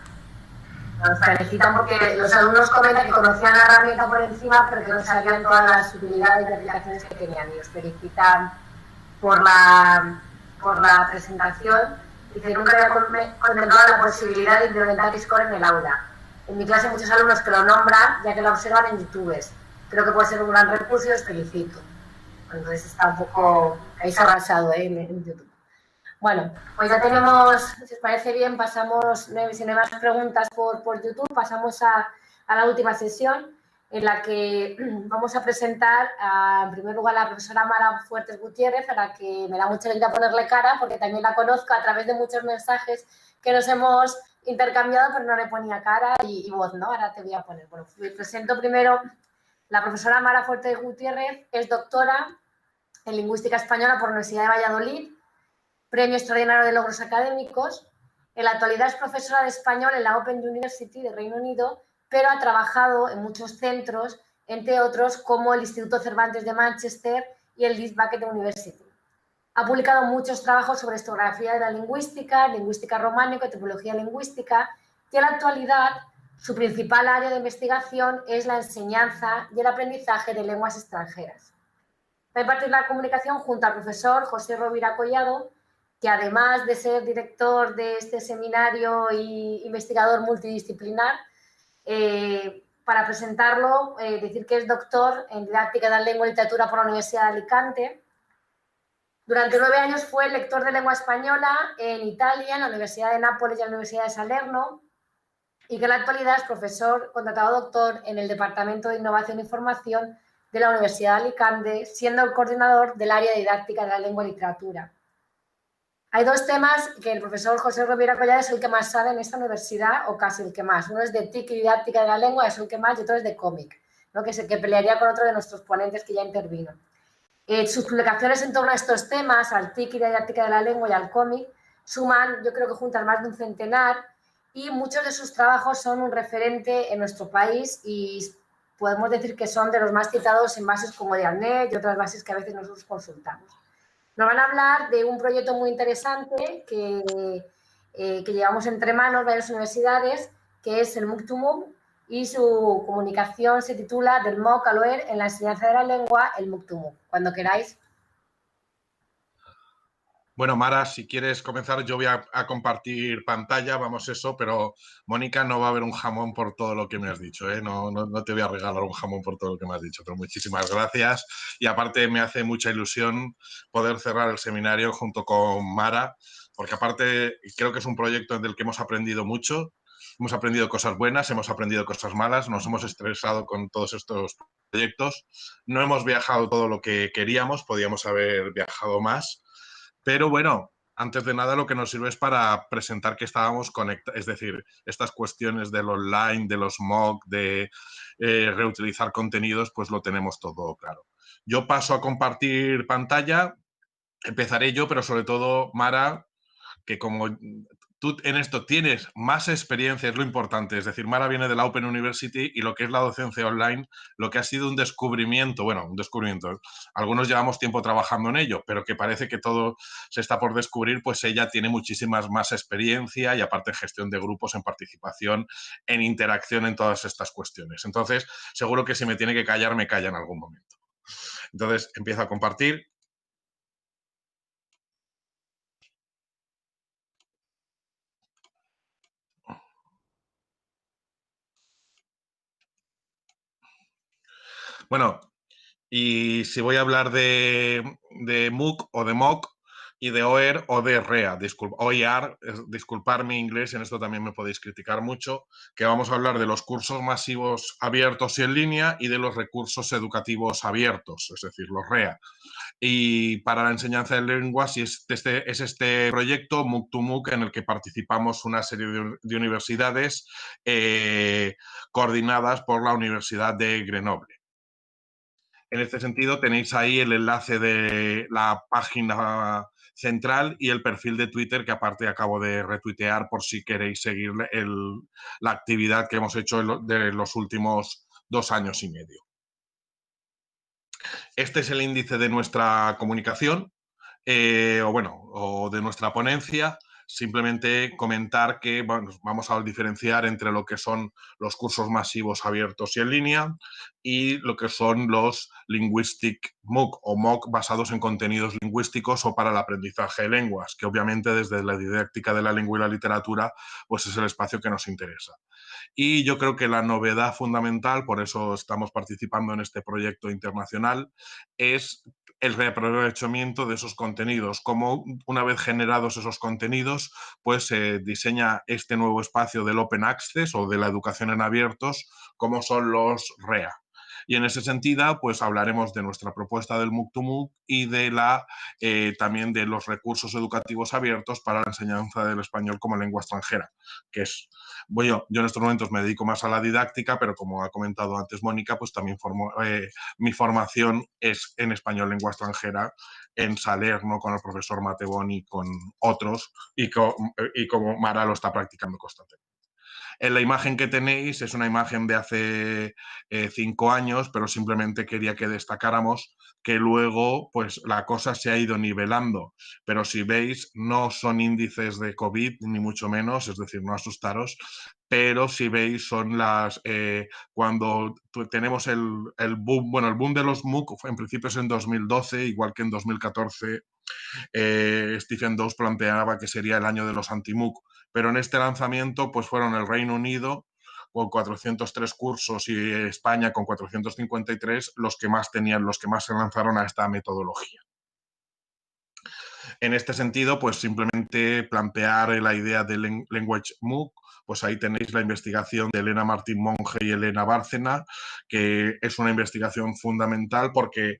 Nos felicitan porque los alumnos comentan que conocían la herramienta por encima, pero que no sabían todas las utilidades y aplicaciones que tenían. Y os felicitan por la presentación. Dice, nunca había contemplado la posibilidad de implementar Discord en el aula. En mi clase hay muchos alumnos que lo nombran, ya que lo observan en YouTube. Creo que puede ser un gran recurso y os felicito. Entonces está un poco, habéis avanzado en YouTube. Bueno, pues ya tenemos, si os parece bien, pasamos, si no hay más preguntas por YouTube, pasamos a la última sesión, en la que vamos a presentar en primer lugar a la profesora Mara Fuertes Gutiérrez, a la que me da mucha alegría ponerle cara, porque también la conozco a través de muchos mensajes que nos hemos intercambiado, pero no le ponía cara y voz, ¿no? Ahora te voy a poner. Bueno, presento primero la profesora Mara Fuertes Gutiérrez, es doctora en Lingüística Española por la Universidad de Valladolid, Premio Extraordinario de Logros Académicos. En la actualidad es profesora de español en la Open University de Reino Unido, pero ha trabajado en muchos centros, entre otros como el Instituto Cervantes de Manchester y el Leeds Beckett University. Ha publicado muchos trabajos sobre historiografía de la lingüística, lingüística románica, tipología lingüística, y en la actualidad su principal área de investigación es la enseñanza y el aprendizaje de lenguas extranjeras. Va a impartir la comunicación junto al profesor José Rovira Collado, que además de ser director de este seminario e investigador multidisciplinar, para presentarlo, decir que es doctor en didáctica de la lengua y literatura por la Universidad de Alicante. Durante 9 años fue lector de lengua española en Italia, en la Universidad de Nápoles y en la Universidad de Salerno, y que en la actualidad es profesor contratado doctor en el Departamento de Innovación e Información de la Universidad de Alicante, siendo el coordinador del área de didáctica de la lengua y literatura. Hay 2 temas que el profesor José Rovira Collado es el que más sabe en esta universidad, o casi el que más. Uno es de TIC y didáctica de la lengua, es el que más, y otro es de cómic, ¿no? Que pelearía con otro de nuestros ponentes que ya intervino. Sus publicaciones en torno a estos temas, al TIC y didáctica de la lengua y al cómic, suman, yo creo que juntan más de un centenar, y muchos de sus trabajos son un referente en nuestro país y podemos decir que son de los más citados en bases como de ANET y otras bases que a veces nosotros consultamos. Nos van a hablar de un proyecto muy interesante que llevamos entre manos varias universidades, que es el MOOC2MOOC, y su comunicación se titula Del MOOC al OER en la enseñanza de la lengua, el MOOC2MOOC. Cuando queráis. Bueno, Mara, si quieres comenzar, yo voy a compartir pantalla, vamos eso, pero Mónica, no va a haber un jamón por todo lo que me has dicho, ¿eh? No te voy a regalar un jamón por todo lo que me has dicho, pero muchísimas gracias. Y aparte me hace mucha ilusión poder cerrar el seminario junto con Mara, porque aparte creo que es un proyecto del que hemos aprendido mucho, hemos aprendido cosas buenas, hemos aprendido cosas malas, nos hemos estresado con todos estos proyectos, no hemos viajado todo lo que queríamos, podíamos haber viajado más. Pero bueno, antes de nada lo que nos sirve es para presentar que estábamos conectados, es decir, estas cuestiones del online, de los MOOC, de reutilizar contenidos, pues lo tenemos todo claro. Yo paso a compartir pantalla, empezaré yo, pero sobre todo Mara, que como tú en esto tienes más experiencia, es lo importante. Es decir, Mara viene de la Open University y lo que es la docencia online, lo que ha sido un descubrimiento, bueno, un descubrimiento, algunos llevamos tiempo trabajando en ello, pero que parece que todo se está por descubrir, pues ella tiene muchísimas más experiencia y aparte gestión de grupos, en participación, en interacción en todas estas cuestiones. Entonces, seguro que si me tiene que callar, me calla en algún momento. Entonces, empiezo a compartir. Bueno, y si voy a hablar de MOOC o de MOOC y de OER o de REA, OER, disculpar mi inglés, en esto también me podéis criticar mucho, que vamos a hablar de los cursos masivos abiertos y en línea y de los recursos educativos abiertos, es decir, los REA. Y para la enseñanza de lenguas es este proyecto MOOC to MOOC en el que participamos una serie de universidades coordinadas por la Universidad de Grenoble. En este sentido, tenéis ahí el enlace de la página central y el perfil de Twitter que aparte acabo de retuitear por si queréis seguir la actividad que hemos hecho de los últimos 2 años y medio. Este es el índice de nuestra comunicación, o de nuestra ponencia. Simplemente comentar que vamos a diferenciar entre lo que son los cursos masivos abiertos y en línea y lo que son los Linguistic MOOC o MOOC basados en contenidos lingüísticos o para el aprendizaje de lenguas, que obviamente desde la didáctica de la lengua y la literatura pues es el espacio que nos interesa. Y yo creo que la novedad fundamental, por eso estamos participando en este proyecto internacional, es el reaprovechamiento de esos contenidos, como una vez generados esos contenidos, pues se diseña este nuevo espacio del Open Access o de la educación en abiertos, como son los REA. Y en ese sentido, pues hablaremos de nuestra propuesta del MOOC to MOOC y también de los recursos educativos abiertos para la enseñanza del español como lengua extranjera, que es, bueno, yo en estos momentos me dedico más a la didáctica, pero como ha comentado antes Mónica, pues también mi formación es en español lengua extranjera en Salerno con el profesor Matebón y con otros y como Mara lo está practicando constantemente. En la imagen que tenéis es una imagen de hace 5 años, pero simplemente quería que destacáramos que luego pues la cosa se ha ido nivelando. Pero si veis, no son índices de COVID, ni mucho menos, es decir, no asustaros, pero si veis son cuando tenemos el boom, bueno, el boom de los MOOC en principio es en 2012, igual que en 2014 Stephen Dawes planteaba que sería el año de los anti-MOOC, pero en este lanzamiento pues fueron el Reino Unido con 403 cursos y España con 453 los que más se lanzaron a esta metodología. En este sentido, pues simplemente plantear la idea de Language MOOC, pues ahí tenéis la investigación de Elena Martín Monge y Elena Bárcena, que es una investigación fundamental porque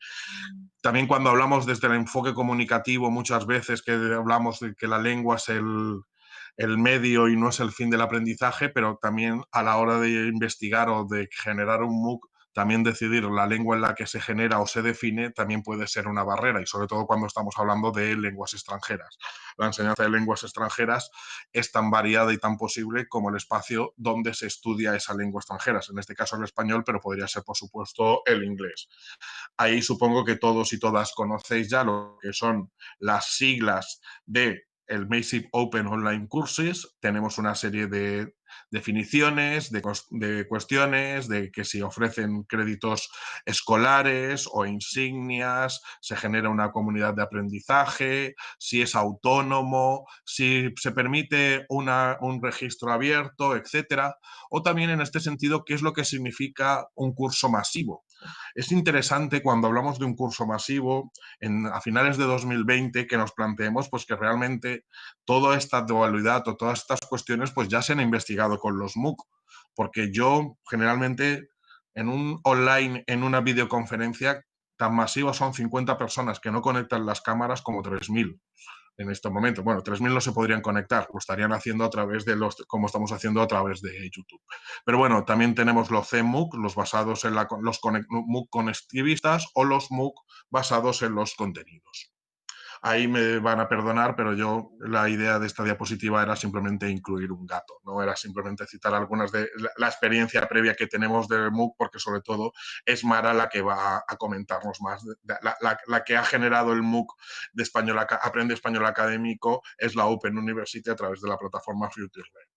también cuando hablamos desde el enfoque comunicativo, muchas veces que hablamos de que la lengua es el medio y no es el fin del aprendizaje, pero también a la hora de investigar o de generar un MOOC, también decidir la lengua en la que se genera o se define también puede ser una barrera y sobre todo cuando estamos hablando de lenguas extranjeras. La enseñanza de lenguas extranjeras es tan variada y tan posible como el espacio donde se estudia esa lengua extranjera, en este caso el español, pero podría ser por supuesto el inglés. Ahí supongo que todos y todas conocéis ya lo que son las siglas de el Massive Open Online Courses. Tenemos una serie de definiciones, de cuestiones, de que si ofrecen créditos escolares o insignias, se genera una comunidad de aprendizaje, si es autónomo, si se permite un registro abierto, etcétera. O también en este sentido, ¿qué es lo que significa un curso masivo? Es interesante cuando hablamos de un curso masivo a finales de 2020 que nos planteemos pues, que realmente toda esta dualidad o todas estas cuestiones pues, ya se han investigado con los MOOC, porque yo generalmente en un online, en una videoconferencia tan masiva son 50 personas que no conectan las cámaras como 3.000 en este momento. Bueno, 3.000 no se podrían conectar, lo estarían haciendo a través de como estamos haciendo a través de YouTube. Pero bueno, también tenemos los CMOOC, los basados en los MOOC conectivistas o los MOOC basados en los contenidos. ahí me van a perdonar, pero yo la idea de esta diapositiva era simplemente incluir un gato, no era simplemente citar algunas de la experiencia previa que tenemos del MOOC, porque sobre todo es Mara la que va a comentarnos más. La que ha generado el MOOC de Aprende Español Académico es la Open University a través de la plataforma FutureLearn.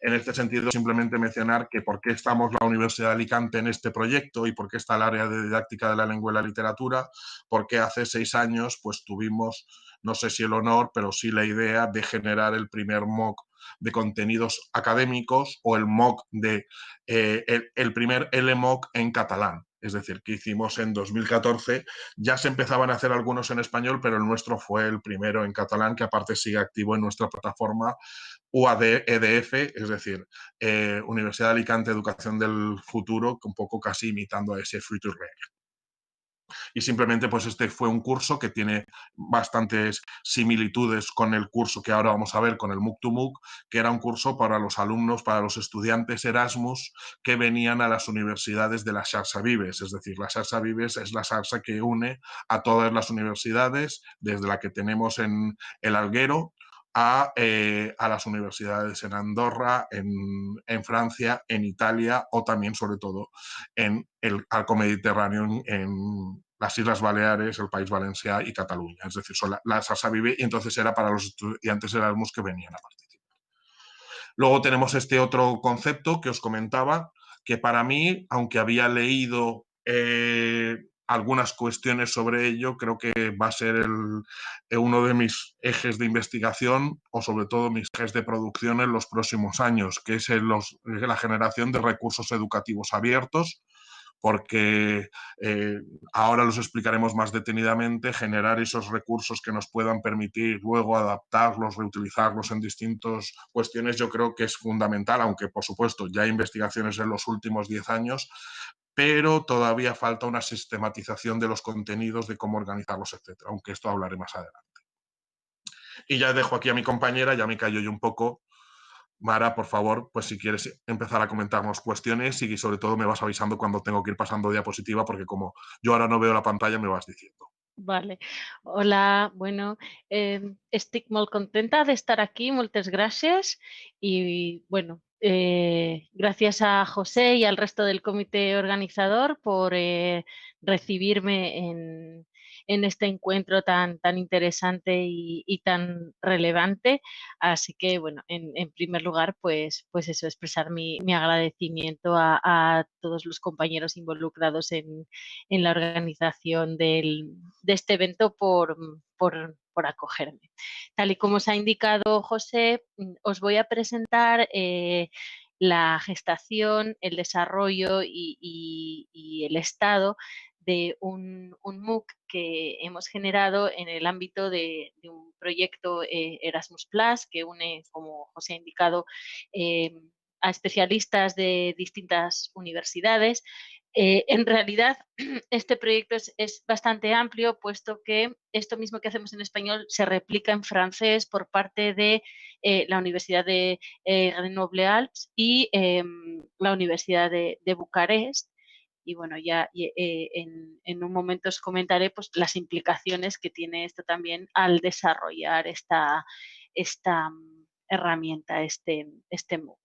En este sentido, simplemente mencionar que por qué estamos la Universidad de Alicante en este proyecto y por qué está el área de didáctica de la lengua y la literatura, porque hace 6 años pues tuvimos, no sé si el honor, pero sí la idea de generar el primer MOOC de contenidos académicos o el MOOC de el primer LMOOC en catalán. Es decir, que hicimos en 2014, ya se empezaban a hacer algunos en español, pero el nuestro fue el primero en catalán, que aparte sigue activo en nuestra plataforma UAD EDF, es decir, Universidad de Alicante Educación del Futuro, un poco casi imitando a ese FutureLearn. Y simplemente pues este fue un curso que tiene bastantes similitudes con el curso que ahora vamos a ver con el MOOC to MOOC, que era un curso para los alumnos, para los estudiantes Erasmus que venían a las universidades de la Xarxa Vives, es decir, la Xarxa Vives es la xarxa que une a todas las universidades, desde la que tenemos en el Alguero, a las universidades en Andorra, en Francia, en Italia o también, sobre todo, en el arco mediterráneo, en las Islas Baleares, el País Valencià y Cataluña. Es decir, son la Xarxa Vive y entonces era para los estudiantes Erasmus que venían a participar. Luego tenemos este otro concepto que os comentaba, que para mí, aunque había leído algunas cuestiones sobre ello, creo que va a ser uno de mis ejes de investigación o sobre todo mis ejes de producción en los próximos años, que es la generación de recursos educativos abiertos, porque ahora los explicaremos más detenidamente, generar esos recursos que nos puedan permitir luego adaptarlos, reutilizarlos en distintas cuestiones, yo creo que es fundamental, aunque por supuesto ya hay investigaciones en los últimos 10 años, pero todavía falta una sistematización de los contenidos, de cómo organizarlos, etcétera, aunque esto hablaré más adelante. Y ya dejo aquí a mi compañera, ya me callo yo un poco. Mara, por favor, pues si quieres empezar a comentarnos cuestiones y sobre todo me vas avisando cuando tengo que ir pasando diapositiva, porque como yo ahora no veo la pantalla, me vas diciendo. Vale. Hola, bueno, estic molt contenta de estar aquí, moltes gràcies y bueno, gracias a José y al resto del comité organizador por recibirme en este encuentro tan interesante y tan relevante. Así que, bueno, en primer lugar, pues eso, expresar mi agradecimiento a todos los compañeros involucrados en la organización de este evento por acogerme. Tal y como os ha indicado José, os voy a presentar la gestación, el desarrollo y el estado de un MOOC que hemos generado en el ámbito de un proyecto Erasmus+, que une, como José ha indicado, a especialistas de distintas universidades. En realidad, este proyecto es bastante amplio, puesto que esto mismo que hacemos en español se replica en francés por parte de la Universidad de Grenoble-Alpes y la Universidad de Bucarest. Y bueno, ya en un momento os comentaré pues, las implicaciones que tiene esto también al desarrollar esta herramienta, este MOOC.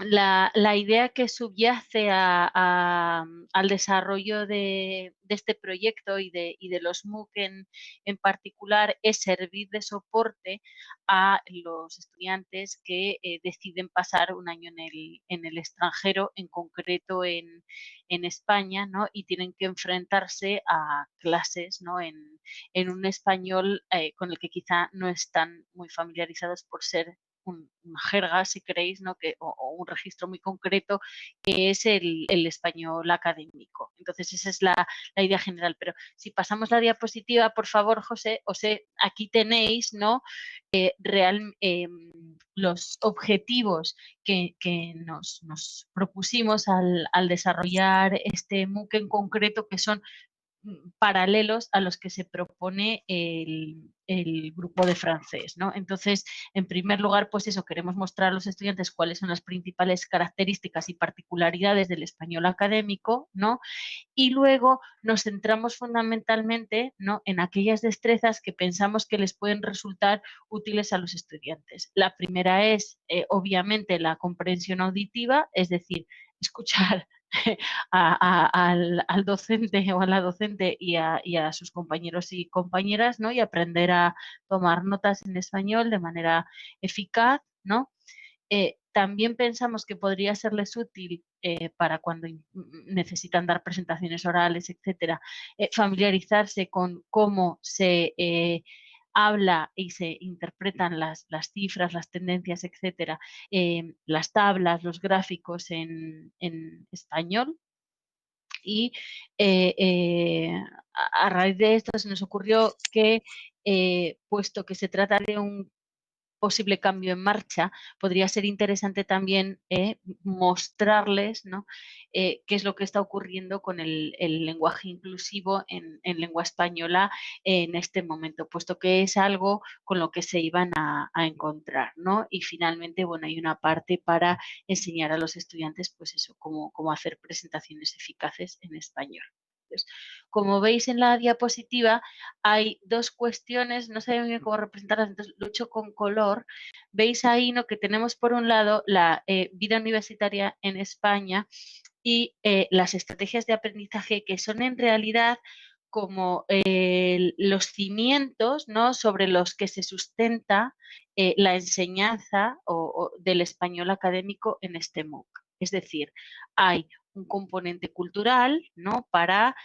La idea que subyace al desarrollo de este proyecto y de los MOOC en particular es servir de soporte a los estudiantes que deciden pasar un año en el extranjero, en concreto en España, ¿no? Y tienen que enfrentarse a clases, ¿no? en un español con el que quizá no están muy familiarizados por ser una jerga, si queréis, ¿no? o un registro muy concreto, que es el español académico. Entonces, esa es la idea general. Pero si pasamos la diapositiva, por favor, José, aquí tenéis, ¿no? Los objetivos que nos propusimos al desarrollar este MOOC en concreto, que son paralelos a los que se propone el grupo de francés, ¿no? Entonces, en primer lugar, pues eso, queremos mostrar a los estudiantes cuáles son las principales características y particularidades del español académico, ¿no? Y luego nos centramos fundamentalmente, ¿no?, en aquellas destrezas que pensamos que les pueden resultar útiles a los estudiantes. La primera es, obviamente, la comprensión auditiva, es decir, escuchar al docente o a la docente y a sus compañeros y compañeras, ¿no?, y aprender a tomar notas en español de manera eficaz, ¿no? También pensamos que podría serles útil para cuando necesitan dar presentaciones orales, etcétera, familiarizarse con cómo se habla y se interpretan las cifras, las tendencias, etcétera, las tablas, los gráficos en español. Y a raíz de esto se nos ocurrió que, puesto que se trata de un posible cambio en marcha, podría ser interesante también mostrarles, ¿no?, qué es lo que está ocurriendo con el lenguaje inclusivo en lengua española en este momento, puesto que es algo con lo que se iban a encontrar, ¿no? Y finalmente, bueno, hay una parte para enseñar a los estudiantes, pues eso, cómo hacer presentaciones eficaces en español. Entonces, como veis en la diapositiva, hay dos cuestiones, no sé muy bien cómo representarlas, entonces lo he hecho con color. Veis ahí, ¿no?, que tenemos por un lado la vida universitaria en España y las estrategias de aprendizaje, que son en realidad como los cimientos, ¿no?, sobre los que se sustenta la enseñanza del español académico en este MOOC. Es decir, hay un componente cultural, ¿no?, para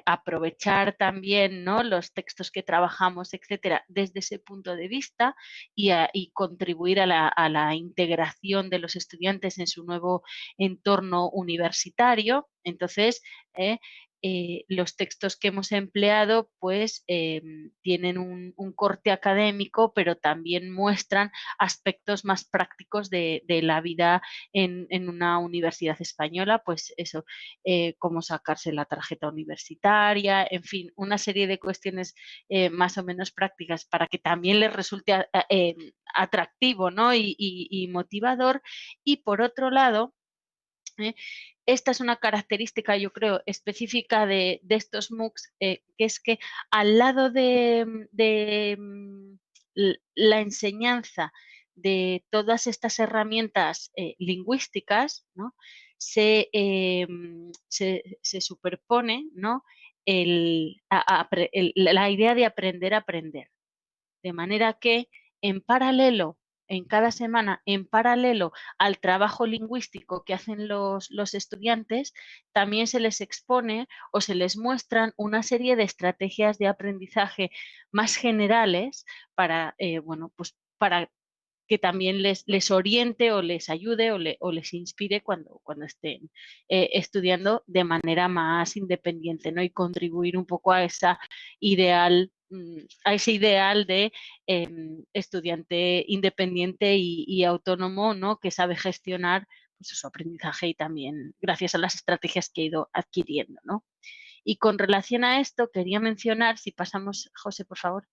aprovechar también, ¿no?, los textos que trabajamos, etcétera, desde ese punto de vista y contribuir a la integración de los estudiantes en su nuevo entorno universitario. Entonces, los textos que hemos empleado pues tienen un corte académico, pero también muestran aspectos más prácticos de la vida en una universidad española, pues eso, cómo sacarse la tarjeta universitaria, en fin, una serie de cuestiones más o menos prácticas para que también les resulte atractivo, ¿no?, y motivador. Y por otro lado, esta es una característica, yo creo, específica de estos MOOCs, que es que al lado de la enseñanza de todas estas herramientas lingüísticas, ¿no?, se superpone, ¿no?, la idea de aprender a aprender. De manera que en paralelo, en cada semana, en paralelo al trabajo lingüístico que hacen los estudiantes, también se les expone o se les muestran una serie de estrategias de aprendizaje más generales para, bueno, pues para que también les oriente o les ayude o les inspire cuando estén estudiando de manera más independiente, ¿no?, y contribuir un poco a ese ideal de estudiante independiente y autónomo, ¿no?, que sabe gestionar pues, su aprendizaje y también gracias a las estrategias que ha ido adquiriendo, ¿no? Y con relación a esto, quería mencionar, si pasamos, José, por favor,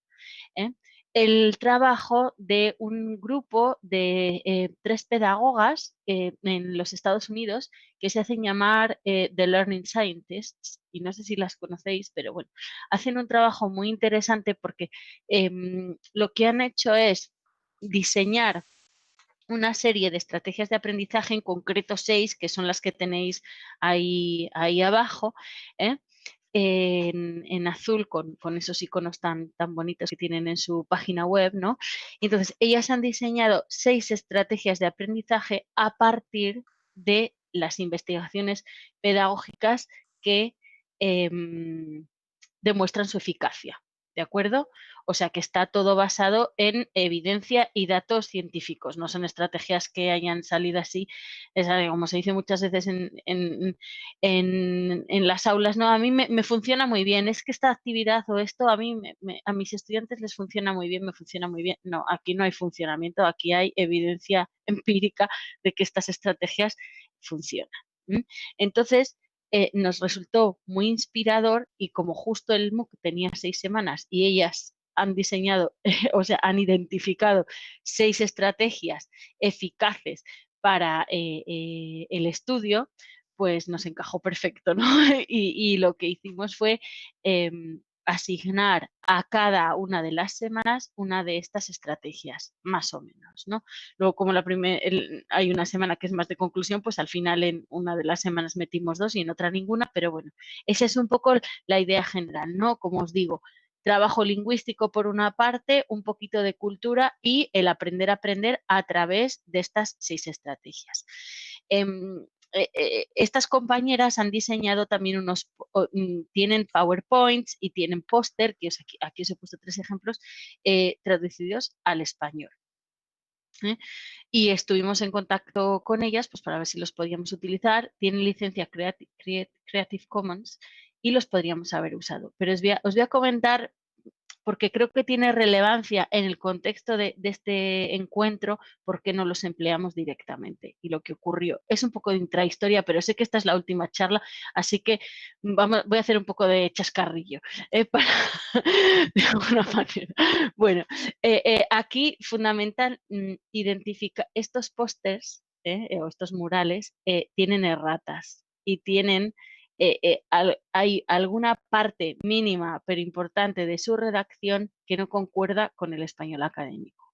el trabajo de un grupo de 3 pedagogas en los Estados Unidos que se hacen llamar The Learning Scientists, y no sé si las conocéis, pero bueno, hacen un trabajo muy interesante porque lo que han hecho es diseñar una serie de estrategias de aprendizaje, en concreto 6, que son las que tenéis ahí abajo, en azul con esos iconos tan bonitos que tienen en su página web, ¿no? Entonces, ellas han diseñado 6 estrategias de aprendizaje a partir de las investigaciones pedagógicas que demuestran su eficacia, ¿de acuerdo? O sea que está todo basado en evidencia y datos científicos, no son estrategias que hayan salido así, como se dice muchas veces en las aulas, no, a mí me funciona muy bien, es que esta actividad o esto a mí, a mis estudiantes les funciona muy bien, me funciona muy bien. No, aquí no hay funcionamiento, aquí hay evidencia empírica de que estas estrategias funcionan. Entonces, nos resultó muy inspirador y como justo el MOOC tenía 6 semanas y ellas han diseñado, o sea, han identificado 6 estrategias eficaces para el estudio, pues nos encajó perfecto, ¿no? Y lo que hicimos fue asignar a cada una de las semanas una de estas estrategias, más o menos, ¿no? Luego, como hay una semana que es más de conclusión, pues al final en una de las semanas metimos 2 y en otra ninguna, pero bueno, esa es un poco la idea general, ¿no? Como os digo, trabajo lingüístico por una parte, un poquito de cultura y el aprender a aprender a través de estas 6 estrategias. Estas compañeras han diseñado también tienen PowerPoints y tienen póster, que aquí os he puesto 3 ejemplos, traducidos al español. Y estuvimos en contacto con ellas pues, para ver si los podíamos utilizar. Tienen licencia Creative Commons y los podríamos haber usado. Pero os voy a comentar, porque creo que tiene relevancia en el contexto de este encuentro, porque no los empleamos directamente y lo que ocurrió. Es un poco de intrahistoria, pero sé que esta es la última charla, así que voy a hacer un poco de chascarrillo para de alguna manera. Bueno, aquí fundamental identifica estos pósters o estos murales tienen erratas y tienen hay alguna parte mínima pero importante de su redacción que no concuerda con el español académico.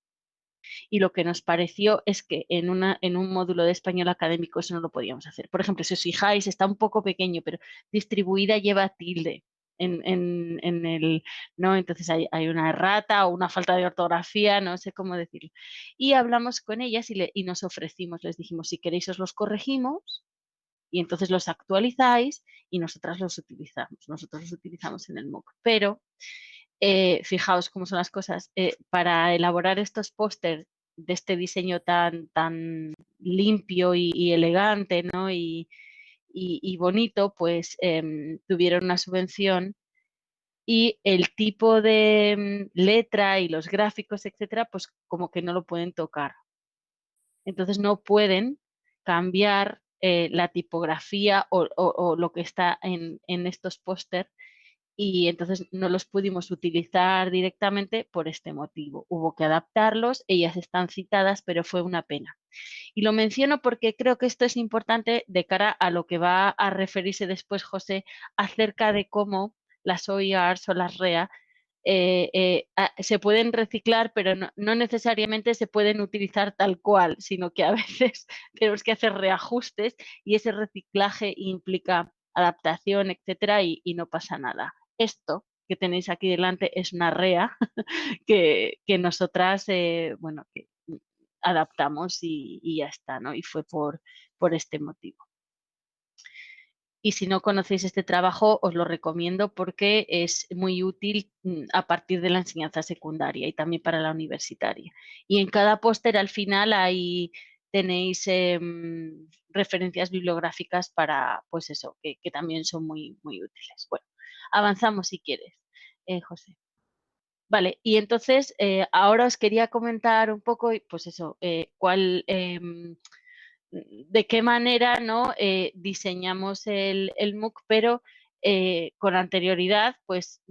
Y lo que nos pareció es que en un módulo de español académico eso no lo podíamos hacer. Por ejemplo, si os fijáis, está un poco pequeño, pero distribuida lleva tilde en el, ¿no? Entonces hay una errata o una falta de ortografía, no sé cómo decirlo. Y hablamos con ellas y nos ofrecimos, les dijimos, si queréis os los corregimos, y entonces los actualizáis y nosotros los utilizamos en el MOOC. Pero fijaos cómo son las cosas. Para elaborar estos pósters de este diseño tan limpio y elegante, ¿no? y bonito, pues tuvieron una subvención y el tipo de letra y los gráficos, etcétera, pues como que no lo pueden tocar. Entonces no pueden cambiar la tipografía o lo que está en estos póster y entonces no los pudimos utilizar directamente por este motivo. Hubo que adaptarlos, ellas están citadas, pero fue una pena. Y lo menciono porque creo que esto es importante de cara a lo que va a referirse después José acerca de cómo las OERs o las REA se pueden reciclar, pero no necesariamente se pueden utilizar tal cual, sino que a veces tenemos que hacer reajustes y ese reciclaje implica adaptación, etcétera, y no pasa nada. Esto que tenéis aquí delante es una REA que nosotras, bueno, que adaptamos y ya está, ¿no? Y fue por este motivo. Y si no conocéis este trabajo, os lo recomiendo porque es muy útil a partir de la enseñanza secundaria y también para la universitaria. Y en cada póster al final tenéis referencias bibliográficas para, pues eso, que también son muy, muy útiles. Bueno, avanzamos si quieres, José. Vale, y entonces ahora os quería comentar un poco, pues eso, de qué manera ¿no? Diseñamos el MOOC, pero con anterioridad, pues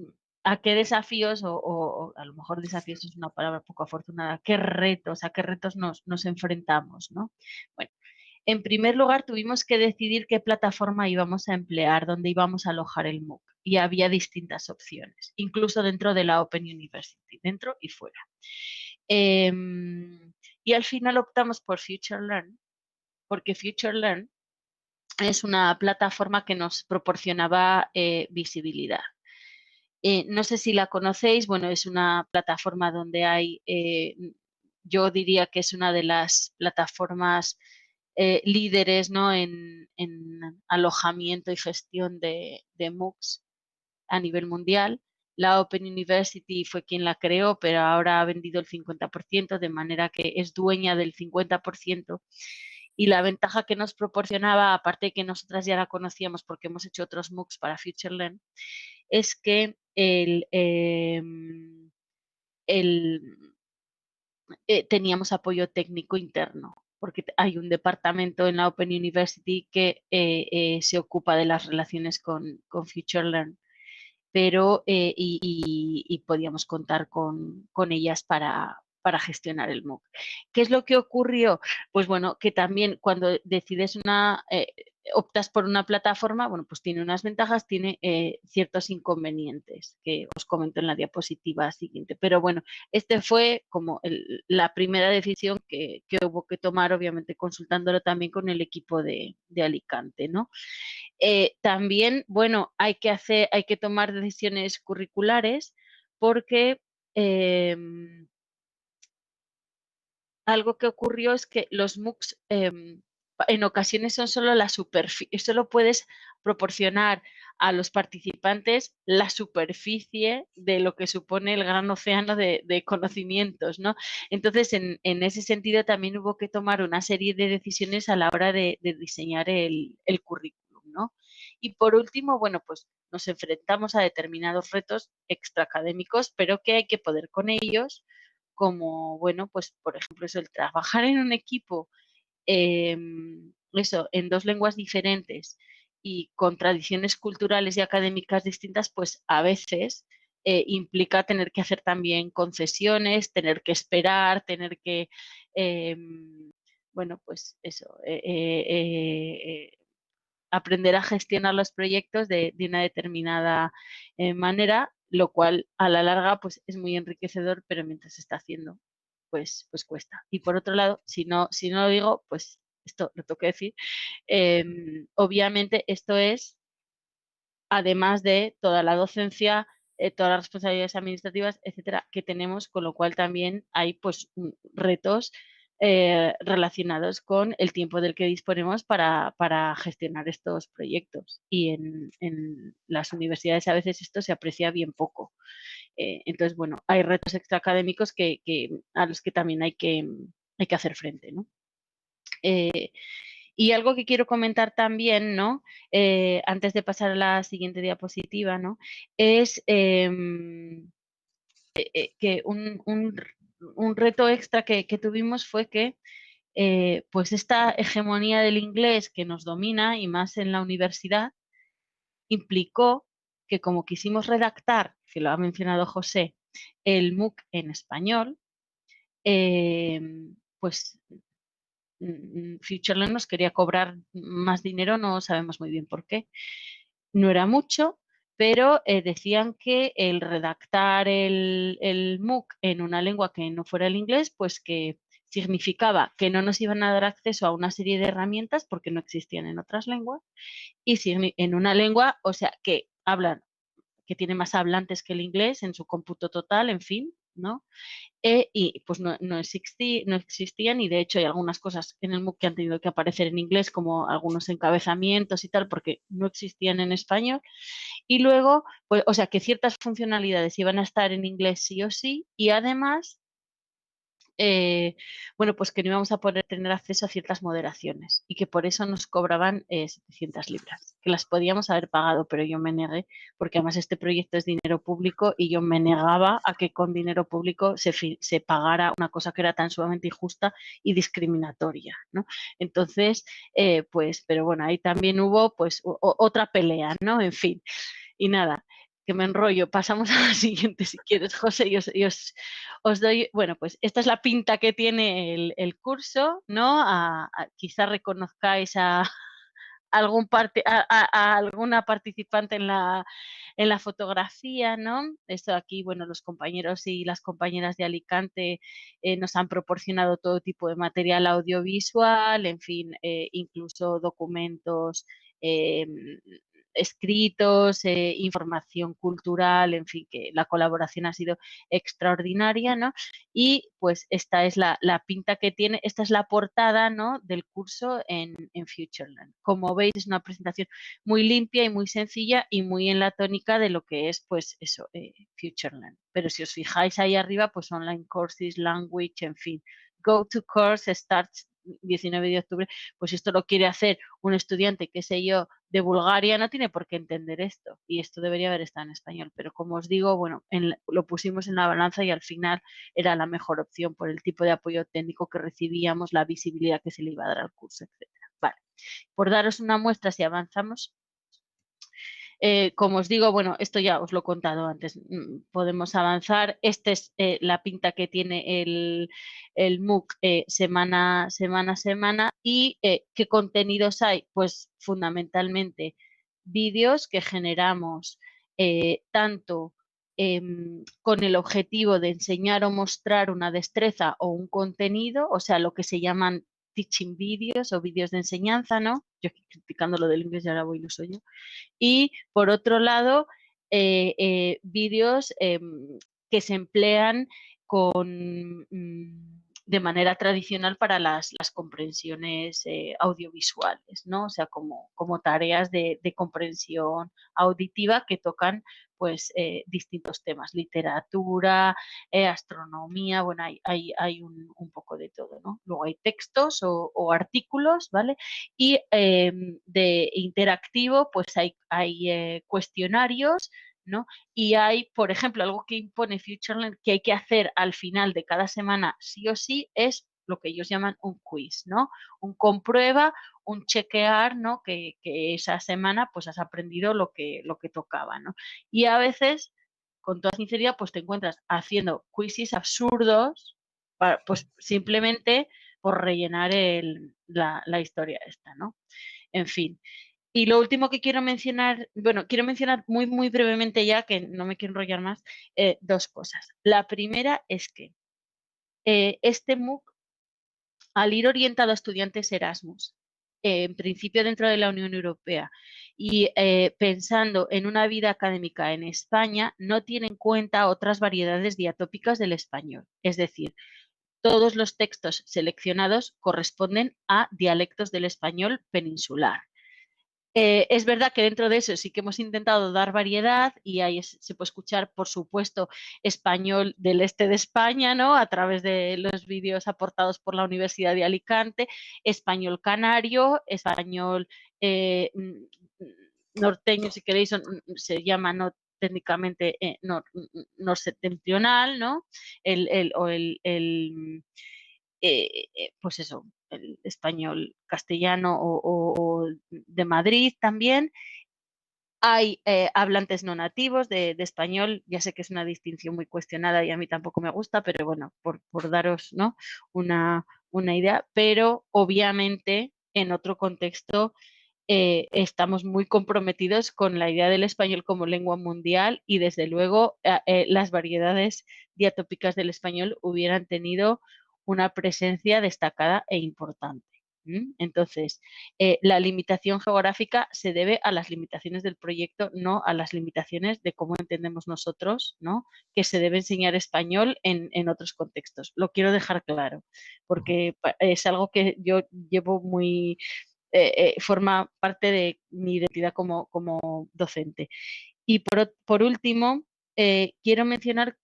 a qué desafíos, o a lo mejor desafíos es una palabra poco afortunada, a qué retos nos enfrentamos, ¿no? Bueno, en primer lugar tuvimos que decidir qué plataforma íbamos a emplear, dónde íbamos a alojar el MOOC, y había distintas opciones, incluso dentro de la Open University, dentro y fuera. Y al final optamos por FutureLearn, porque FutureLearn es una plataforma que nos proporcionaba visibilidad. No sé si la conocéis, bueno, es una plataforma donde hay, yo diría que es una de las plataformas líderes ¿no? en alojamiento y gestión de MOOCs a nivel mundial. La Open University fue quien la creó, pero ahora ha vendido el 50%, de manera que es dueña del 50%. Y la ventaja que nos proporcionaba, aparte de que nosotras ya la conocíamos porque hemos hecho otros MOOCs para FutureLearn, es que teníamos apoyo técnico interno. porque hay un departamento en la Open University que se ocupa de las relaciones con FutureLearn, pero y podíamos contar con ellas para gestionar el MOOC. ¿Qué es lo que ocurrió? Pues bueno, que también cuando decides optas por una plataforma, bueno, pues tiene unas ventajas, tiene ciertos inconvenientes que os comento en la diapositiva siguiente. Pero bueno, este fue como la primera decisión que hubo que tomar, obviamente consultándolo también con el equipo de Alicante, ¿no? También, bueno, hay que tomar decisiones curriculares porque algo que ocurrió es que los MOOCs en ocasiones son solo la superficie, solo puedes proporcionar a los participantes la superficie de lo que supone el gran océano de conocimientos, ¿no? Entonces, en ese sentido también hubo que tomar una serie de decisiones a la hora de diseñar el currículum, ¿no? Y por último, bueno, pues nos enfrentamos a determinados retos extraacadémicos, pero que hay que poder con ellos, como, bueno, pues por ejemplo, eso, el trabajar en un equipo, eso, en dos lenguas diferentes y con tradiciones culturales y académicas distintas, pues a veces implica tener que hacer también concesiones, tener que esperar, tener que, bueno, pues eso, aprender a gestionar los proyectos de una determinada manera, lo cual a la larga pues es muy enriquecedor, pero mientras se está haciendo pues cuesta. Y por otro lado, si no lo digo, pues esto lo tengo que decir, obviamente esto es además de toda la docencia, todas las responsabilidades administrativas, etcétera, que tenemos, con lo cual también hay pues retos relacionados con el tiempo del que disponemos para gestionar estos proyectos. Y en las universidades a veces esto se aprecia bien poco. Entonces, bueno, hay retos extraacadémicos a los que también hay que hacer frente, ¿no? Y algo que quiero comentar también, ¿no? Antes de pasar a la siguiente diapositiva, ¿no? Es que un reto extra que tuvimos fue que pues esta hegemonía del inglés que nos domina, y más en la universidad, implicó que como quisimos redactar, que lo ha mencionado José, el MOOC en español, pues FutureLearn nos quería cobrar más dinero, no sabemos muy bien por qué. No era mucho, pero decían que el redactar el MOOC en una lengua que no fuera el inglés, pues que significaba que no nos iban a dar acceso a una serie de herramientas porque no existían en otras lenguas, y si en una lengua, o sea, que tiene más hablantes que el inglés en su cómputo total, en fin, ¿no? Y pues no existían, y de hecho hay algunas cosas en el MOOC que han tenido que aparecer en inglés, como algunos encabezamientos y tal, porque no existían en español. Y luego, pues, o sea, que ciertas funcionalidades iban a estar en inglés sí o sí, y además, bueno, pues que no íbamos a poder tener acceso a ciertas moderaciones y que por eso nos cobraban 700 libras, que las podíamos haber pagado, pero yo me negué, porque además este proyecto es dinero público y yo me negaba a que con dinero público se pagara una cosa que era tan sumamente injusta y discriminatoria, ¿no? Entonces, pues, pero bueno, ahí también hubo pues otra pelea, ¿no? En fin, y nada, que me enrollo. Pasamos a la siguiente, si quieres, José, y os doy, bueno, pues esta es la pinta que tiene el curso, ¿no? Quizá reconozcáis a alguna participante en la fotografía, ¿no? Esto aquí, bueno, los compañeros y las compañeras de Alicante nos han proporcionado todo tipo de material audiovisual, en fin, incluso documentos escritos, información cultural, en fin, que la colaboración ha sido extraordinaria, ¿no? Y pues esta es la pinta que tiene, esta es la portada, ¿no?, del curso en FutureLearn. Como veis, es una presentación muy limpia y muy sencilla y muy en la tónica de lo que es, pues eso, FutureLearn. Pero si os fijáis ahí arriba, pues online courses, language, en fin, go to course, start 19 de octubre, pues esto lo quiere hacer un estudiante, qué sé yo, de Bulgaria, no tiene por qué entender esto, y esto debería haber estado en español, pero como os digo, bueno, lo pusimos en la balanza y al final era la mejor opción por el tipo de apoyo técnico que recibíamos, la visibilidad que se le iba a dar al curso, etcétera. Vale, por daros una muestra, si avanzamos, como os digo, bueno, esto ya os lo he contado antes, podemos avanzar. Esta es la pinta que tiene el MOOC semana a semana. ¿Y qué contenidos hay? Pues fundamentalmente vídeos que generamos tanto con el objetivo de enseñar o mostrar una destreza o un contenido, o sea, lo que se llaman teaching videos o vídeos de enseñanza, ¿no? Yo estoy criticando lo del inglés y ahora voy y lo soy yo. Y por otro lado, vídeos que se emplean de manera tradicional para las comprensiones audiovisuales, ¿no? O sea, como tareas de comprensión auditiva que tocan pues distintos temas, literatura, astronomía, bueno, hay un poco de todo, ¿no? Luego hay textos o artículos, ¿vale? Y de interactivo, pues hay cuestionarios, ¿no? Y hay, por ejemplo, algo que impone FutureLearn que hay que hacer al final de cada semana sí o sí es lo que ellos llaman un quiz, ¿no? Un comprueba, un chequear, ¿no? Que esa semana pues has aprendido lo que tocaba, ¿no? Y a veces, con toda sinceridad, pues te encuentras haciendo quizzes absurdos, pues simplemente por rellenar la historia esta, ¿no? En fin. Y lo último que quiero mencionar, bueno, quiero mencionar muy, muy brevemente ya, que no me quiero enrollar más, dos cosas. La primera es que este MOOC, al ir orientado a estudiantes Erasmus, en principio dentro de la Unión Europea, y pensando en una vida académica en España, no tiene en cuenta otras variedades diatópicas del español. Es decir, todos los textos seleccionados corresponden a dialectos del español peninsular. Es verdad que dentro de eso sí que hemos intentado dar variedad y ahí se puede escuchar, por supuesto, español del este de España, ¿no? A través de los vídeos aportados por la Universidad de Alicante, español canario, español norteño, si queréis, se llama no técnicamente norsetentrional, ¿no? Pues eso, el español castellano o de Madrid también. Hay hablantes no nativos de español, ya sé que es una distinción muy cuestionada y a mí tampoco me gusta, pero bueno, por daros, ¿no? una idea, pero obviamente en otro contexto estamos muy comprometidos con la idea del español como lengua mundial y desde luego las variedades diatópicas del español hubieran tenido una presencia destacada e importante. Entonces, la limitación geográfica se debe a las limitaciones del proyecto, no a las limitaciones de cómo entendemos nosotros, ¿no? Que se debe enseñar español en otros contextos. Lo quiero dejar claro, porque es algo que yo llevo muy... forma parte de mi identidad como docente. Y por último, quiero mencionar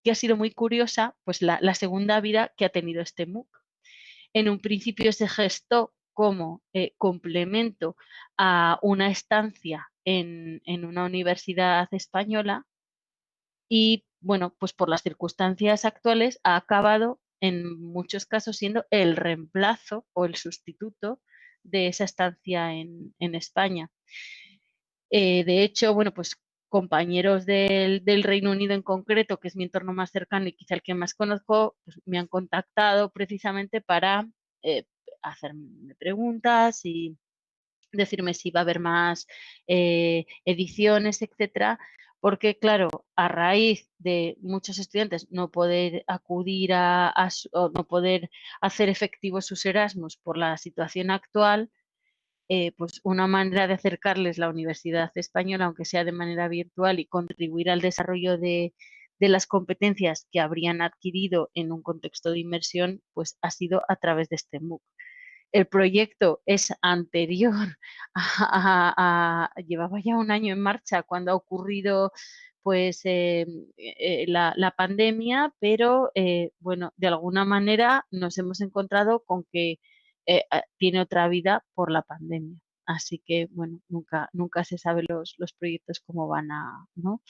que ha sido muy curiosa pues la segunda vida que ha tenido este MOOC. En un principio se gestó como complemento a una estancia en una universidad española y, bueno, pues por las circunstancias actuales ha acabado en muchos casos siendo el reemplazo o el sustituto de esa estancia en España. De hecho, bueno, pues compañeros del Reino Unido en concreto, que es mi entorno más cercano y quizá el que más conozco, pues me han contactado precisamente para hacerme preguntas y decirme si va a haber más ediciones, etcétera, porque claro, a raíz de muchos estudiantes no poder acudir o no poder hacer efectivos sus Erasmus por la situación actual, pues una manera de acercarles la Universidad Española, aunque sea de manera virtual, y contribuir al desarrollo de las competencias que habrían adquirido en un contexto de inmersión, pues ha sido a través de este MOOC. El proyecto es anterior llevaba ya un año en marcha cuando ha ocurrido pues la pandemia, pero bueno, de alguna manera nos hemos encontrado con que tiene otra vida por la pandemia. Así que, bueno, nunca se sabe los proyectos cómo van ¿no?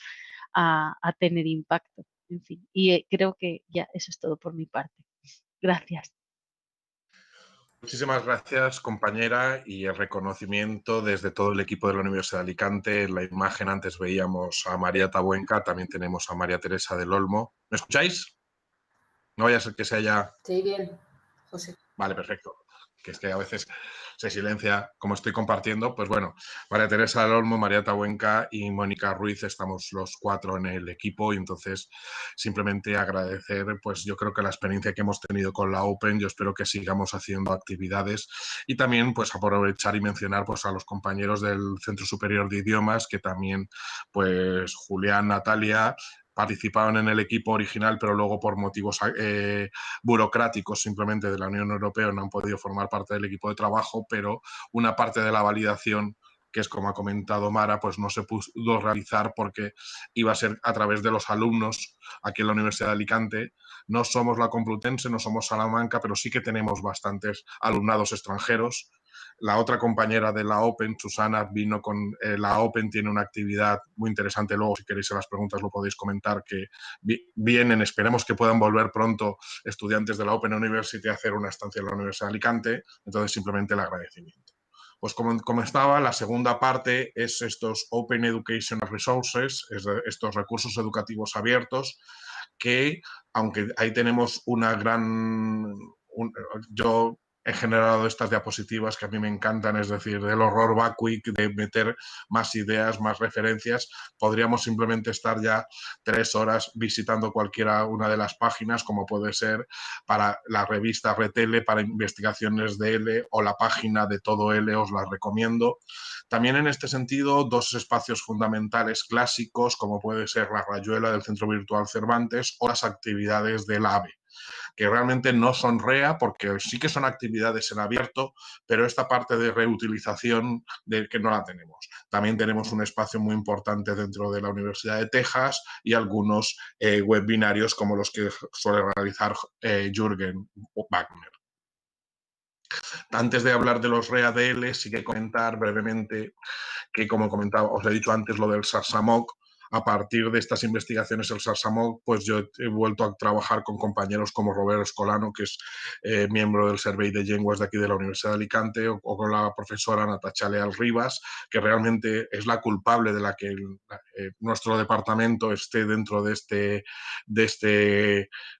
a tener impacto. En fin, y creo que ya eso es todo por mi parte. Gracias. Muchísimas gracias, compañera, y el reconocimiento desde todo el equipo de la Universidad de Alicante. En la imagen antes veíamos a María Tabuenca, también tenemos a María Teresa del Olmo. ¿Me escucháis? No vaya a ser que se haya... Sí, bien, José. Vale, perfecto. Que es que a veces se silencia, como estoy compartiendo. Pues bueno, María Teresa del Olmo, María Tabuenca y Mónica Ruiz estamos los 4 en el equipo, y entonces simplemente agradecer, pues yo creo que la experiencia que hemos tenido con la Open, yo espero que sigamos haciendo actividades, y también pues aprovechar y mencionar pues a los compañeros del Centro Superior de Idiomas, que también pues Julián, Natalia, participaron en el equipo original, pero luego por motivos burocráticos simplemente de la Unión Europea no han podido formar parte del equipo de trabajo, pero una parte de la validación, que es como ha comentado Mara, pues no se pudo realizar porque iba a ser a través de los alumnos aquí en la Universidad de Alicante. No somos la Complutense, no somos Salamanca, pero sí que tenemos bastantes alumnados extranjeros. La otra compañera de la Open, Susana, vino con la Open, tiene una actividad muy interesante. Luego, si queréis en las preguntas lo podéis comentar, que vienen, esperemos que puedan volver pronto estudiantes de la Open University a hacer una estancia en la Universidad de Alicante. Entonces, simplemente el agradecimiento. Pues como estaba, la segunda parte es estos Open Educational Resources, estos recursos educativos abiertos, que aunque ahí tenemos una gran... yo he generado estas diapositivas que a mí me encantan, es decir, del horror Backweek, de meter más ideas, más referencias. Podríamos simplemente estar ya 3 horas visitando cualquiera una de las páginas, como puede ser para la revista Retele, para investigaciones de L, o la página de Todo L, os la recomiendo. También en este sentido, 2 espacios fundamentales clásicos, como puede ser la Rayuela del Centro Virtual Cervantes o las actividades del AVE, que realmente no son REA, porque sí que son actividades en abierto, pero esta parte de reutilización de que no la tenemos. También tenemos un espacio muy importante dentro de la Universidad de Texas y algunos webinarios como los que suele realizar Jürgen Wagner. Antes de hablar de los READL, sí que comentar brevemente que, como comentaba, os he dicho antes lo del SARS-AMOC. A partir de estas investigaciones el SARS-AMOC, pues yo he vuelto a trabajar con compañeros como Roberto Escolano, que es miembro del Servei de Llengües de aquí de la Universidad de Alicante, o con la profesora Natasha Leal Rivas, que realmente es la culpable de la que nuestro departamento esté dentro de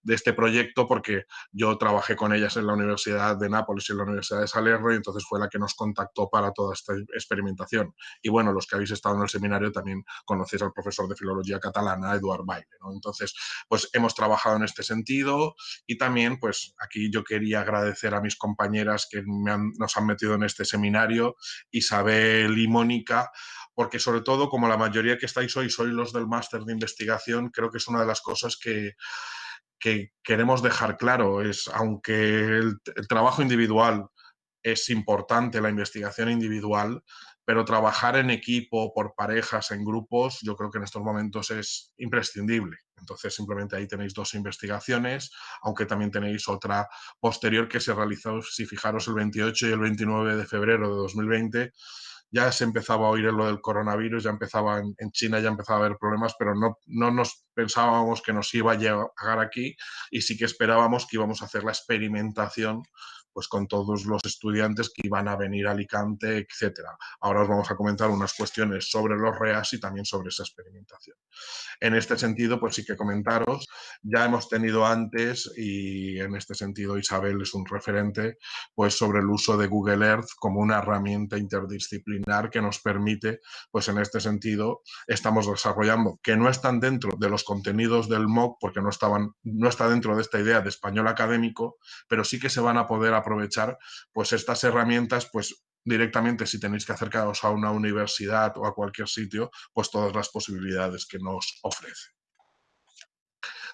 este proyecto, porque yo trabajé con ellas en la Universidad de Nápoles y en la Universidad de Salerno, y entonces fue la que nos contactó para toda esta experimentación. Y bueno, los que habéis estado en el seminario también conocéis al profesor de Filología Catalana, Eduard Baile, ¿no? Entonces, pues hemos trabajado en este sentido, y también, pues aquí yo quería agradecer a mis compañeras que nos han metido en este seminario, Isabel y Mónica, porque sobre todo, como la mayoría que estáis hoy sois los del máster de investigación, creo que es una de las cosas que queremos dejar claro, es aunque el trabajo individual es importante, la investigación individual, pero trabajar en equipo, por parejas, en grupos, yo creo que en estos momentos es imprescindible. Entonces, simplemente ahí tenéis 2 investigaciones, aunque también tenéis otra posterior que se realizó, si fijaros, el 28 y el 29 de febrero de 2020. Ya se empezaba a oír lo del coronavirus, ya empezaba en China, ya empezaba a haber problemas, pero no nos pensábamos que nos iba a llegar aquí, y sí que esperábamos que íbamos a hacer la experimentación pues con todos los estudiantes que iban a venir a Alicante, etcétera. Ahora os vamos a comentar unas cuestiones sobre los REAS y también sobre esa experimentación. En este sentido, pues sí que comentaros, ya hemos tenido antes, y en este sentido Isabel es un referente, pues sobre el uso de Google Earth como una herramienta interdisciplinar que nos permite, pues en este sentido, estamos desarrollando, que no están dentro de los contenidos del MOOC, porque no está dentro de esta idea de español académico, pero sí que se van a poder aprovechar pues estas herramientas, pues directamente si tenéis que acercaros a una universidad o a cualquier sitio, pues todas las posibilidades que nos ofrece.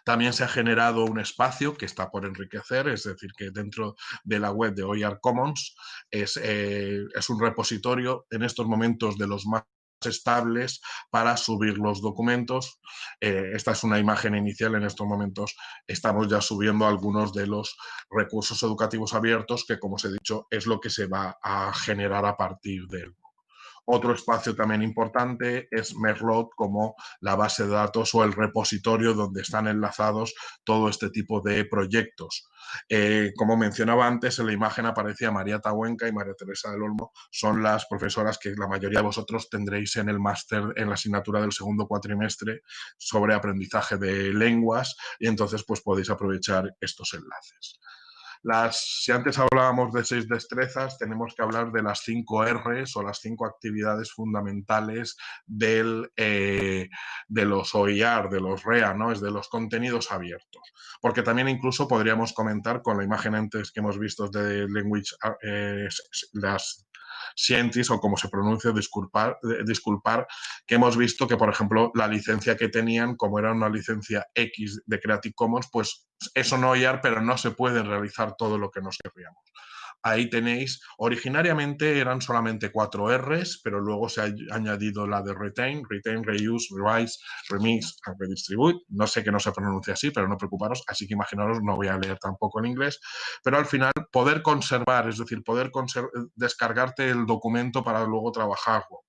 También se ha generado un espacio que está por enriquecer, es decir, que dentro de la web de OER Commons es un repositorio en estos momentos de los más estables para subir los documentos. Esta es una imagen inicial. En estos momentos estamos ya subiendo algunos de los recursos educativos abiertos que, como os he dicho, es lo que se va a generar a partir de él. Otro espacio también importante es Merlot como la base de datos o el repositorio donde están enlazados todo este tipo de proyectos. Como mencionaba antes, en la imagen aparecía María Tahuenca y María Teresa del Olmo, son las profesoras que la mayoría de vosotros tendréis en el máster, en la asignatura del segundo cuatrimestre sobre aprendizaje de lenguas, y entonces pues podéis aprovechar estos enlaces. Si antes hablábamos de 6 destrezas, tenemos que hablar de las 5 R's o las 5 actividades fundamentales de los OER, de los REA, ¿no? Es de los contenidos abiertos. Porque también incluso podríamos comentar con la imagen antes que hemos visto de Language, las Scientists, o como se pronuncia, disculpar, que hemos visto que, por ejemplo, la licencia que tenían, como era una licencia X de Creative Commons, pues eso no OER, pero no se puede realizar todo lo que nos querríamos. Ahí tenéis, originariamente eran solamente 4 R's, pero luego se ha añadido la de Retain, Reuse, Revise, Remix and Redistribute. No sé que no se pronuncia así, pero no preocuparos, así que imaginaros, no voy a leer tampoco en inglés, pero al final poder conservar, es decir, poder descargarte el documento para luego trabajarlo,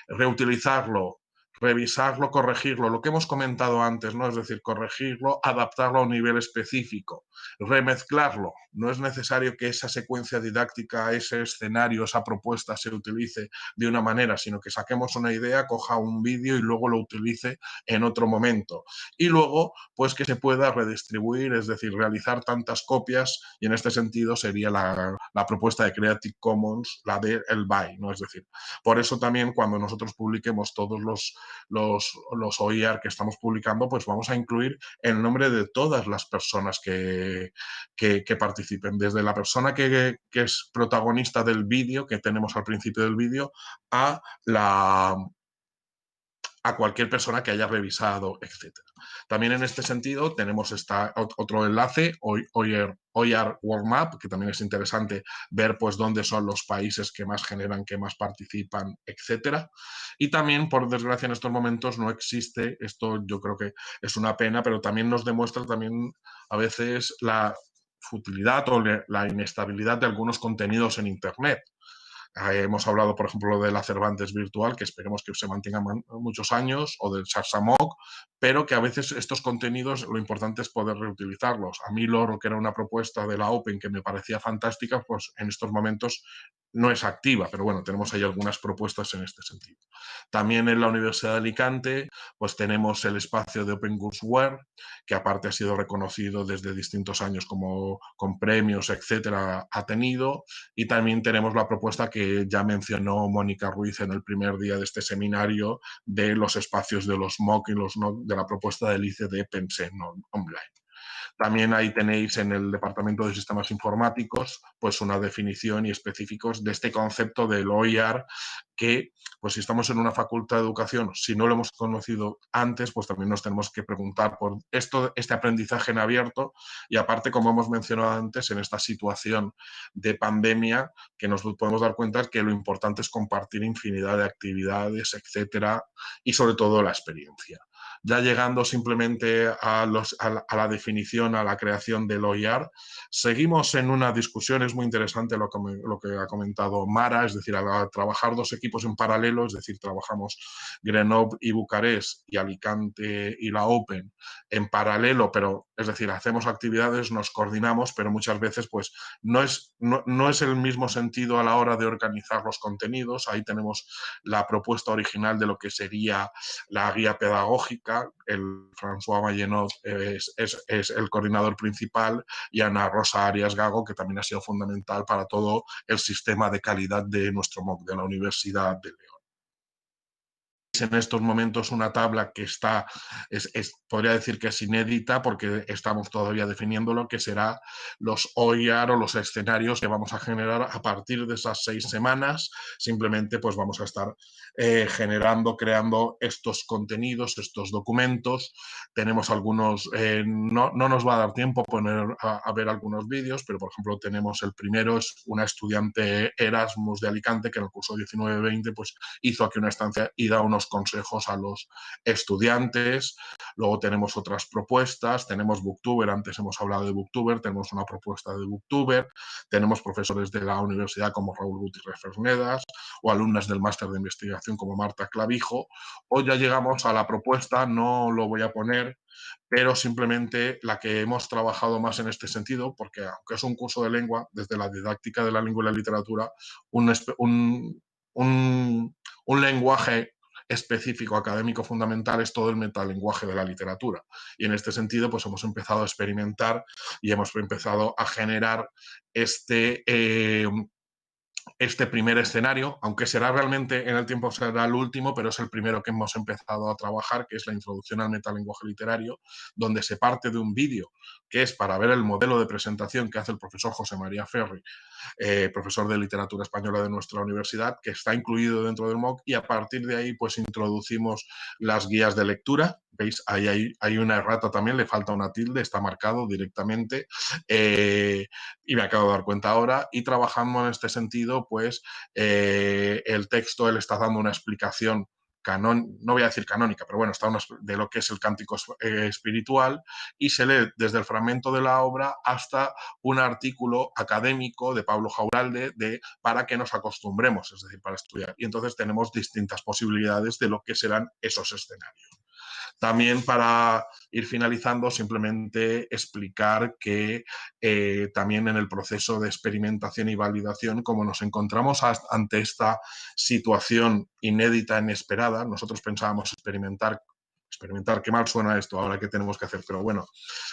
reutilizarlo, revisarlo, corregirlo, lo que hemos comentado antes, ¿no? Es decir, corregirlo, adaptarlo a un nivel específico, remezclarlo. No es necesario que esa secuencia didáctica, ese escenario, esa propuesta se utilice de una manera, sino que saquemos una idea, coja un vídeo y luego lo utilice en otro momento. Y luego, pues que se pueda redistribuir, es decir, realizar tantas copias, y en este sentido sería la propuesta de Creative Commons, la del BY, ¿no? Es decir, por eso también cuando nosotros publiquemos todos los OER que estamos publicando, pues vamos a incluir el nombre de todas las personas que participen, desde la persona que es protagonista del vídeo, que tenemos al principio del vídeo, a cualquier persona que haya revisado, etc. También en este sentido tenemos otro enlace, OER World Map, que también es interesante ver pues dónde son los países que más generan, que más participan, etc. Y también, por desgracia, en estos momentos no existe, esto yo creo que es una pena, pero también nos demuestra también a veces la futilidad o la inestabilidad de algunos contenidos en Internet. Hemos hablado, por ejemplo, de la Cervantes virtual, que esperemos que se mantenga muchos años, o del Charsamog, pero que a veces estos contenidos lo importante es poder reutilizarlos. A mí Loro, que era una propuesta de la Open que me parecía fantástica, pues en estos momentos no es activa, pero bueno, tenemos ahí algunas propuestas en este sentido. También en la Universidad de Alicante, pues tenemos el espacio de OpenCourseware, que aparte ha sido reconocido desde distintos años como con premios, etcétera, ha tenido, y también tenemos la propuesta que ya mencionó Mónica Ruiz en el primer día de este seminario de los espacios de los MOOC y los NOOC de la propuesta del ICD Pense Online. También ahí tenéis en el Departamento de Sistemas Informáticos pues una definición y específicos de este concepto del OER que, pues si estamos en una facultad de educación, si no lo hemos conocido antes, pues también nos tenemos que preguntar por este aprendizaje en abierto y aparte, como hemos mencionado antes, en esta situación de pandemia, que nos podemos dar cuenta que lo importante es compartir infinidad de actividades, etcétera, y sobre todo la experiencia. Ya llegando simplemente a la definición, a la creación del OER, seguimos en una discusión, es muy interesante lo que ha comentado Mara, es decir, al trabajar dos equipos en paralelo, es decir, trabajamos Grenoble y Bucarest y Alicante y la Open en paralelo, pero es decir, hacemos actividades, nos coordinamos, pero muchas veces pues no es el mismo sentido a la hora de organizar los contenidos. Ahí tenemos la propuesta original de lo que sería la guía pedagógica. El François Mallenot es el coordinador principal y Ana Rosa Arias Gago, que también ha sido fundamental para todo el sistema de calidad de nuestro MOOC de la Universidad de León. en estos momentos una tabla que podría decir que es inédita porque estamos todavía definiendo lo que será los OER o los escenarios que vamos a generar a partir de esas 6 semanas. Simplemente pues vamos a estar creando estos contenidos, estos documentos. Tenemos algunos, no nos va a dar tiempo a ver algunos vídeos, pero por ejemplo tenemos el primero, es una estudiante Erasmus de Alicante que en el curso 19-20 pues hizo aquí una estancia y da unos consejos a los estudiantes. Luego tenemos otras propuestas, tenemos Booktuber, antes hemos hablado de Booktuber, tenemos una propuesta de Booktuber, tenemos profesores de la universidad como Raúl Gutiérrez Fernedas o alumnas del máster de investigación como Marta Clavijo. Hoy ya llegamos a la propuesta, no lo voy a poner, pero simplemente la que hemos trabajado más en este sentido, porque aunque es un curso de lengua, desde la didáctica de la lengua y la literatura, un lenguaje específico académico fundamental es todo el metalenguaje de la literatura. Y en este sentido, pues hemos empezado a experimentar y hemos empezado a generar este primer escenario, aunque será realmente en el tiempo será el último, pero es el primero que hemos empezado a trabajar, que es la introducción al metalenguaje literario, donde se parte de un vídeo que es para ver el modelo de presentación que hace el profesor José María Ferri, profesor de literatura española de nuestra universidad, que está incluido dentro del MOOC, y a partir de ahí pues introducimos las guías de lectura. ¿Veis? Ahí hay una errata también, le falta una tilde, está marcado directamente, y me acabo de dar cuenta ahora, y trabajando en este sentido, pues el texto, él está dando una explicación no voy a decir canónica, pero bueno, está de lo que es el cántico espiritual, y se lee desde el fragmento de la obra hasta un artículo académico de Pablo Jauralde para que nos acostumbremos, es decir, para estudiar. Y entonces tenemos distintas posibilidades de lo que serán esos escenarios. También, para ir finalizando, simplemente explicar que también en el proceso de experimentación y validación, como nos encontramos ante esta situación inédita, inesperada, nosotros pensábamos experimentar, qué mal suena esto, ahora qué tenemos que hacer, pero bueno,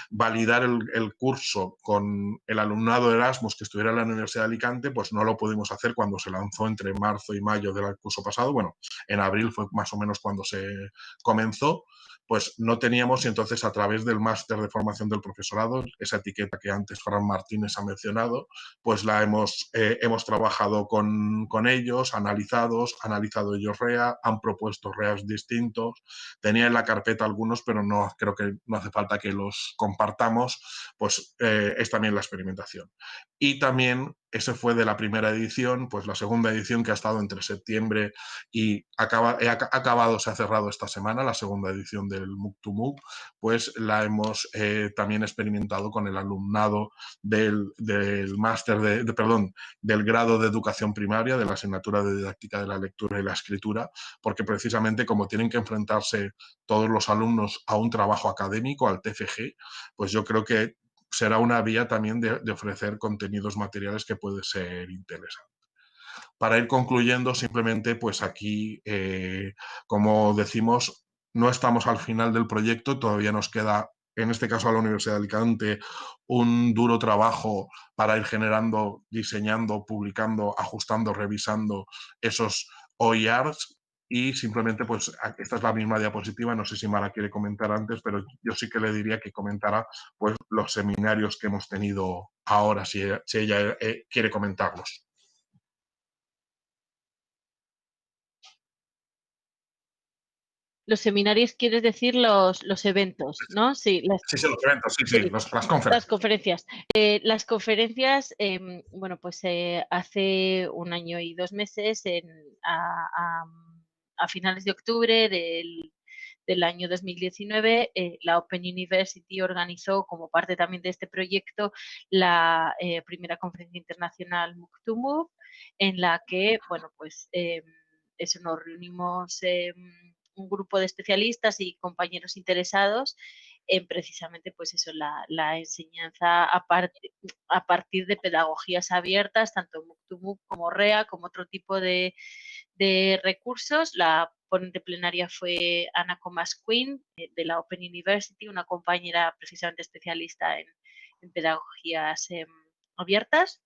validar el curso con el alumnado Erasmus que estuviera en la Universidad de Alicante, pues no lo pudimos hacer cuando se lanzó entre marzo y mayo del curso pasado. Bueno, en abril fue más o menos cuando se comenzó. Pues no teníamos, y entonces a través del máster de formación del profesorado, esa etiqueta que antes Fran Martínez ha mencionado, pues la hemos trabajado con ellos, analizado ellos REA, han propuesto REAs distintos, tenía en la carpeta algunos, pero no creo que no hace falta que los compartamos, pues es también la experimentación. Y también ese fue de la primera edición, pues la segunda edición, que ha estado entre septiembre y se ha cerrado esta semana, la segunda edición del MOOC to MOOC, pues la hemos también experimentado con el alumnado del máster del grado de educación primaria, de la asignatura de didáctica de la lectura y la escritura, porque precisamente como tienen que enfrentarse todos los alumnos a un trabajo académico, al TFG, pues yo creo que será una vía también de ofrecer contenidos materiales que puede ser interesante. Para ir concluyendo, simplemente, pues aquí, como decimos, no estamos al final del proyecto, todavía nos queda, en este caso a la Universidad de Alicante, un duro trabajo para ir generando, diseñando, publicando, ajustando, revisando esos OERs. Y simplemente, pues esta es la misma diapositiva, no sé si Mara quiere comentar antes, pero yo sí que le diría que comentara pues los seminarios que hemos tenido ahora, si ella quiere comentarlos. Los seminarios, quieres decir los eventos, ¿no? Sí, sí, los eventos, sí, las conferencias. Las conferencias. Las conferencias, bueno, pues hace 1 año y 2 meses, a finales de octubre del año 2019, la Open University organizó, como parte también de este proyecto, la primera conferencia internacional MOOC to MOOC, en la que, bueno, pues eso, nos reunimos un grupo de especialistas y compañeros interesados en precisamente, pues eso, la enseñanza a partir de pedagogías abiertas, tanto MOOC to MOOC como REA, como otro tipo de recursos. La ponente plenaria fue Ana Comas Quinn, de la Open University, una compañera precisamente especialista en pedagogías abiertas.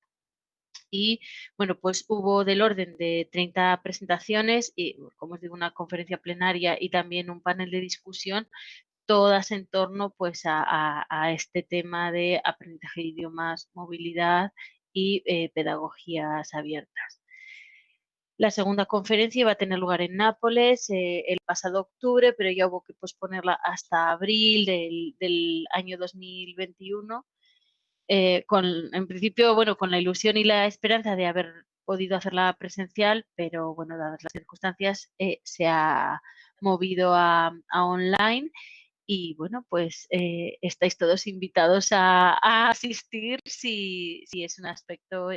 Y bueno, pues hubo del orden de 30 presentaciones y, como os digo, una conferencia plenaria y también un panel de discusión, todas en torno pues a este tema de aprendizaje de idiomas, movilidad y pedagogías abiertas. La segunda conferencia iba a tener lugar en Nápoles el pasado octubre, pero ya hubo que posponerla hasta abril del año 2021. En principio, bueno, con la ilusión y la esperanza de haber podido hacerla presencial, pero bueno, dadas las circunstancias, se ha movido a online. Y bueno, pues estáis todos invitados a asistir si es un aspecto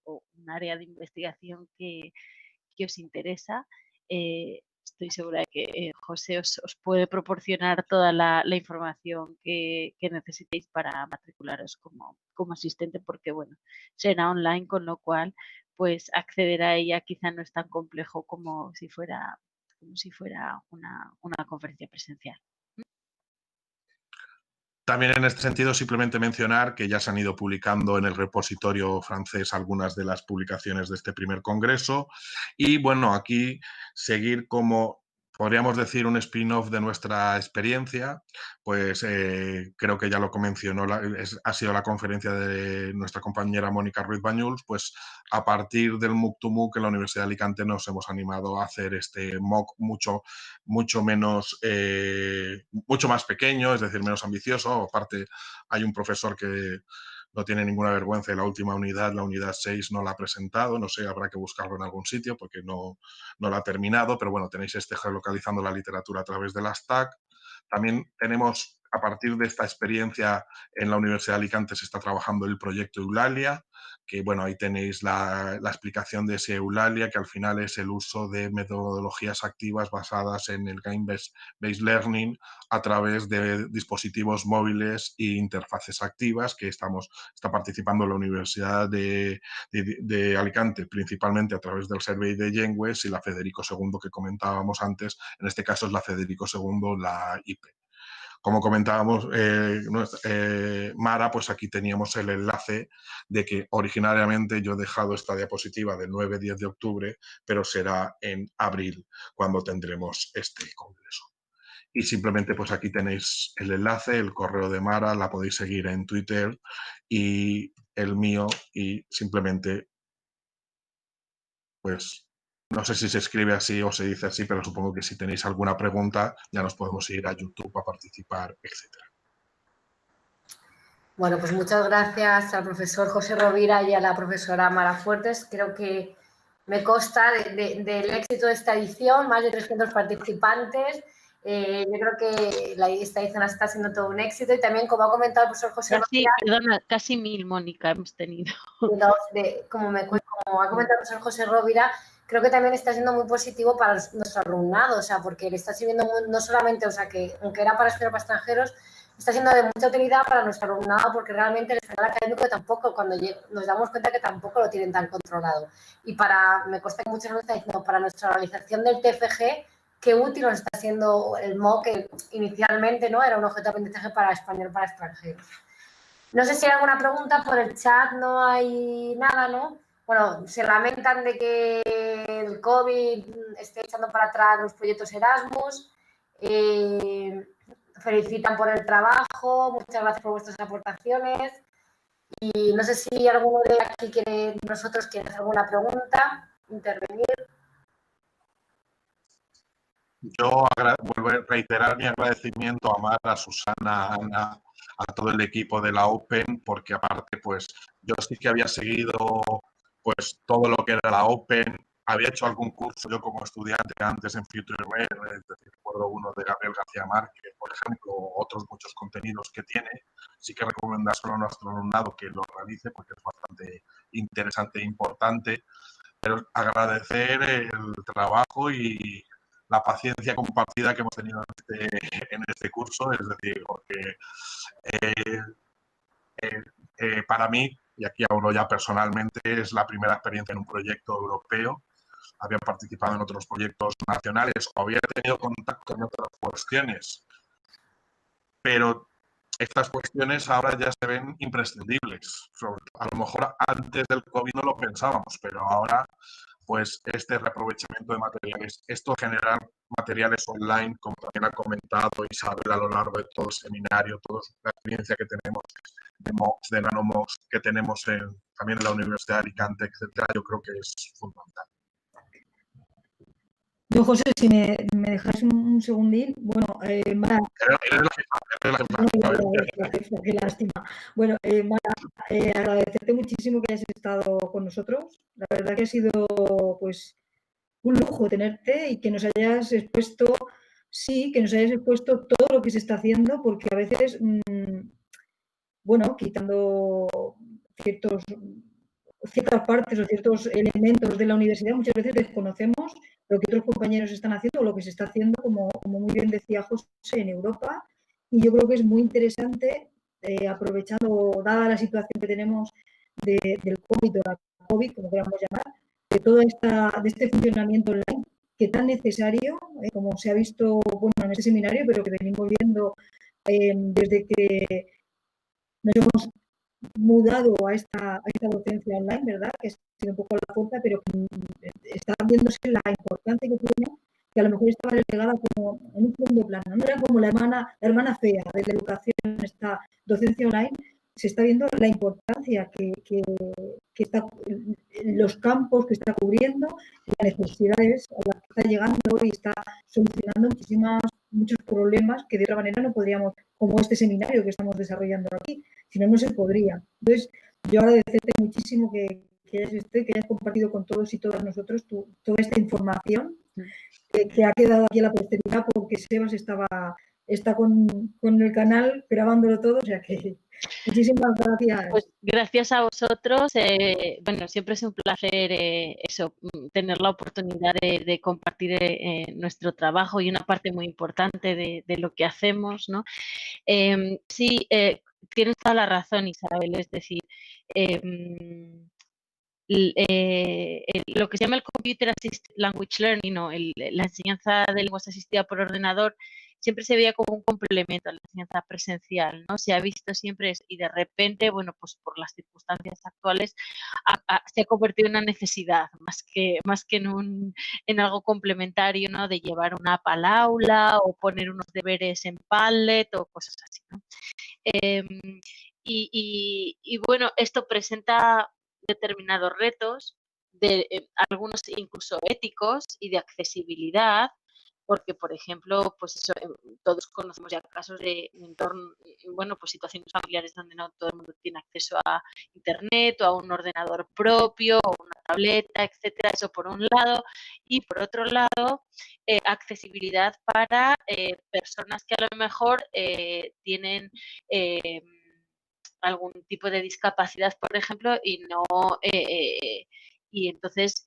o un área de investigación que os interesa. Estoy segura de que José os puede proporcionar toda la información que necesitéis para matricularos como asistente, porque bueno, será online, con lo cual pues acceder a ella quizá no es tan complejo como si fuera una conferencia presencial. También en este sentido, simplemente mencionar que ya se han ido publicando en el repositorio francés algunas de las publicaciones de este primer congreso y bueno, aquí seguir como, podríamos decir, un spin-off de nuestra experiencia, pues creo que ya lo mencionó, ha sido la conferencia de nuestra compañera Mónica Ruiz Bañuls, pues a partir del MOOC to MOOC en la Universidad de Alicante nos hemos animado a hacer este MOOC mucho más pequeño, es decir, menos ambicioso. Aparte, hay un profesor que no tiene ninguna vergüenza y la última unidad, la unidad 6, no la ha presentado. No sé, habrá que buscarlo en algún sitio porque no la ha terminado, pero bueno, tenéis Geolocalizando la literatura a través de las TAC. También tenemos, a partir de esta experiencia en la Universidad de Alicante, se está trabajando el proyecto Eulalia, que bueno, ahí tenéis la explicación de ese Eulalia, que al final es el uso de metodologías activas basadas en el Game-Based Learning a través de dispositivos móviles e interfaces activas, que está participando la Universidad de Alicante, principalmente a través del Survey de Llengües, y la Federico II que comentábamos antes. En este caso es la Federico II, la IP. Como comentábamos, Mara, pues aquí teníamos el enlace de que originariamente yo he dejado esta diapositiva del 9-10 de octubre, pero será en abril cuando tendremos este congreso. Y simplemente pues aquí tenéis el enlace, el correo de Mara, la podéis seguir en Twitter y el mío, y simplemente pues no sé si se escribe así o se dice así, pero supongo que si tenéis alguna pregunta ya nos podemos ir a YouTube a participar, etcétera. Bueno, pues muchas gracias al profesor José Rovira y a la profesora Mara Fuertes. Creo que me consta del éxito de esta edición, más de 300 participantes. Yo creo que esta edición está siendo todo un éxito y también, como ha comentado el profesor José Rovira... Perdona, casi 1000, Mónica, hemos tenido. Como ha comentado el profesor José Rovira, creo que también está siendo muy positivo para nuestro alumnado, o sea, porque le está sirviendo no solamente, o sea, que aunque era para estudiar para extranjeros, está siendo de mucha utilidad para nuestro alumnado, porque realmente el español académico tampoco, cuando nos damos cuenta que tampoco lo tienen tan controlado. Y me consta que muchos nos están diciendo, para nuestra realización del TFG, qué útil nos está siendo el MOOC, que inicialmente no era un objeto de aprendizaje para español para extranjeros. No sé si hay alguna pregunta por el chat, no hay nada, ¿no? Bueno, se lamentan de que el COVID esté echando para atrás los proyectos Erasmus, felicitan por el trabajo, muchas gracias por vuestras aportaciones y no sé si alguno de aquí quiere hacer alguna pregunta, intervenir. Yo vuelvo a reiterar mi agradecimiento a Mara, a Susana, a Ana, a todo el equipo de la Open, porque aparte, pues yo sí que había seguido pues todo lo que era la Open, había hecho algún curso yo como estudiante antes en Future Red, es decir, recuerdo uno de Gabriel García Márquez, por ejemplo, otros muchos contenidos que tiene. Sí que recomendárselo a nuestro alumnado que lo realice porque es bastante interesante e importante, pero agradecer el trabajo y la paciencia compartida que hemos tenido en este curso, es decir, porque para mí, y aquí hablo ya personalmente, es la primera experiencia en un proyecto europeo. Había participado en otros proyectos nacionales o había tenido contacto en otras cuestiones, pero estas cuestiones ahora ya se ven imprescindibles. A lo mejor antes del COVID no lo pensábamos, pero ahora pues este reaprovechamiento de materiales, esto generar materiales online, como también ha comentado Isabel a lo largo de todo el seminario, toda la experiencia que tenemos de MOOCs, de NanoMOOCs, que tenemos también en la Universidad de Alicante, etcétera, yo creo que es fundamental. Yo, José, si me dejas un segundín, bueno, Mara, qué lástima. Bueno, Mara, agradecerte muchísimo que hayas estado con nosotros. La verdad que ha sido, pues, un lujo tenerte y que nos hayas expuesto, todo lo que se está haciendo, porque a veces, bueno, quitando ciertas partes o ciertos elementos de la universidad, muchas veces desconocemos lo que otros compañeros están haciendo o lo que se está haciendo, como muy bien decía José, en Europa. Y yo creo que es muy interesante, aprovechando, dada la situación que tenemos del COVID o la COVID, como queramos llamar, de este funcionamiento online, que tan necesario, como se ha visto, bueno, en este seminario, pero que venimos viendo desde que nos hemos mudado a esta docencia online, ¿verdad? Que ha sido un poco la fuerza, pero que está viéndose la importancia que tiene, que a lo mejor estaba relegada como en un segundo plano. No era como la hermana fea de la educación, esta docencia online. Se está viendo la importancia que está, los campos que está cubriendo, las necesidades a las que está llegando y está solucionando muchos problemas que de otra manera no podríamos, como este seminario que estamos desarrollando aquí, si no, no se podría. Entonces, yo agradecerte muchísimo que hayas compartido con todos y todas nosotros toda esta información que ha quedado aquí a la posteridad, porque Sebas está con el canal grabándolo todo, o sea que muchísimas gracias. Pues gracias a vosotros. Bueno, siempre es un placer tener la oportunidad de compartir nuestro trabajo y una parte muy importante de lo que hacemos, ¿no? Sí, tienes toda la razón, Isabel, es decir, lo que se llama el Computer Assisted Language Learning o la enseñanza de lenguas asistida por ordenador siempre se veía como un complemento a la enseñanza presencial, ¿no? Se ha visto siempre y de repente, bueno, pues por las circunstancias actuales se ha convertido en una necesidad más que en algo complementario, ¿no? De llevar una app al aula o poner unos deberes en Padlet o cosas así, ¿no? Y bueno, esto presenta determinados retos, algunos incluso éticos y de accesibilidad, porque, por ejemplo, pues eso, todos conocemos ya casos de bueno, pues situaciones familiares donde no todo el mundo tiene acceso a internet o a un ordenador propio o una tableta, etcétera, eso por un lado, y por otro lado, accesibilidad para personas que a lo mejor tienen algún tipo de discapacidad, por ejemplo, y entonces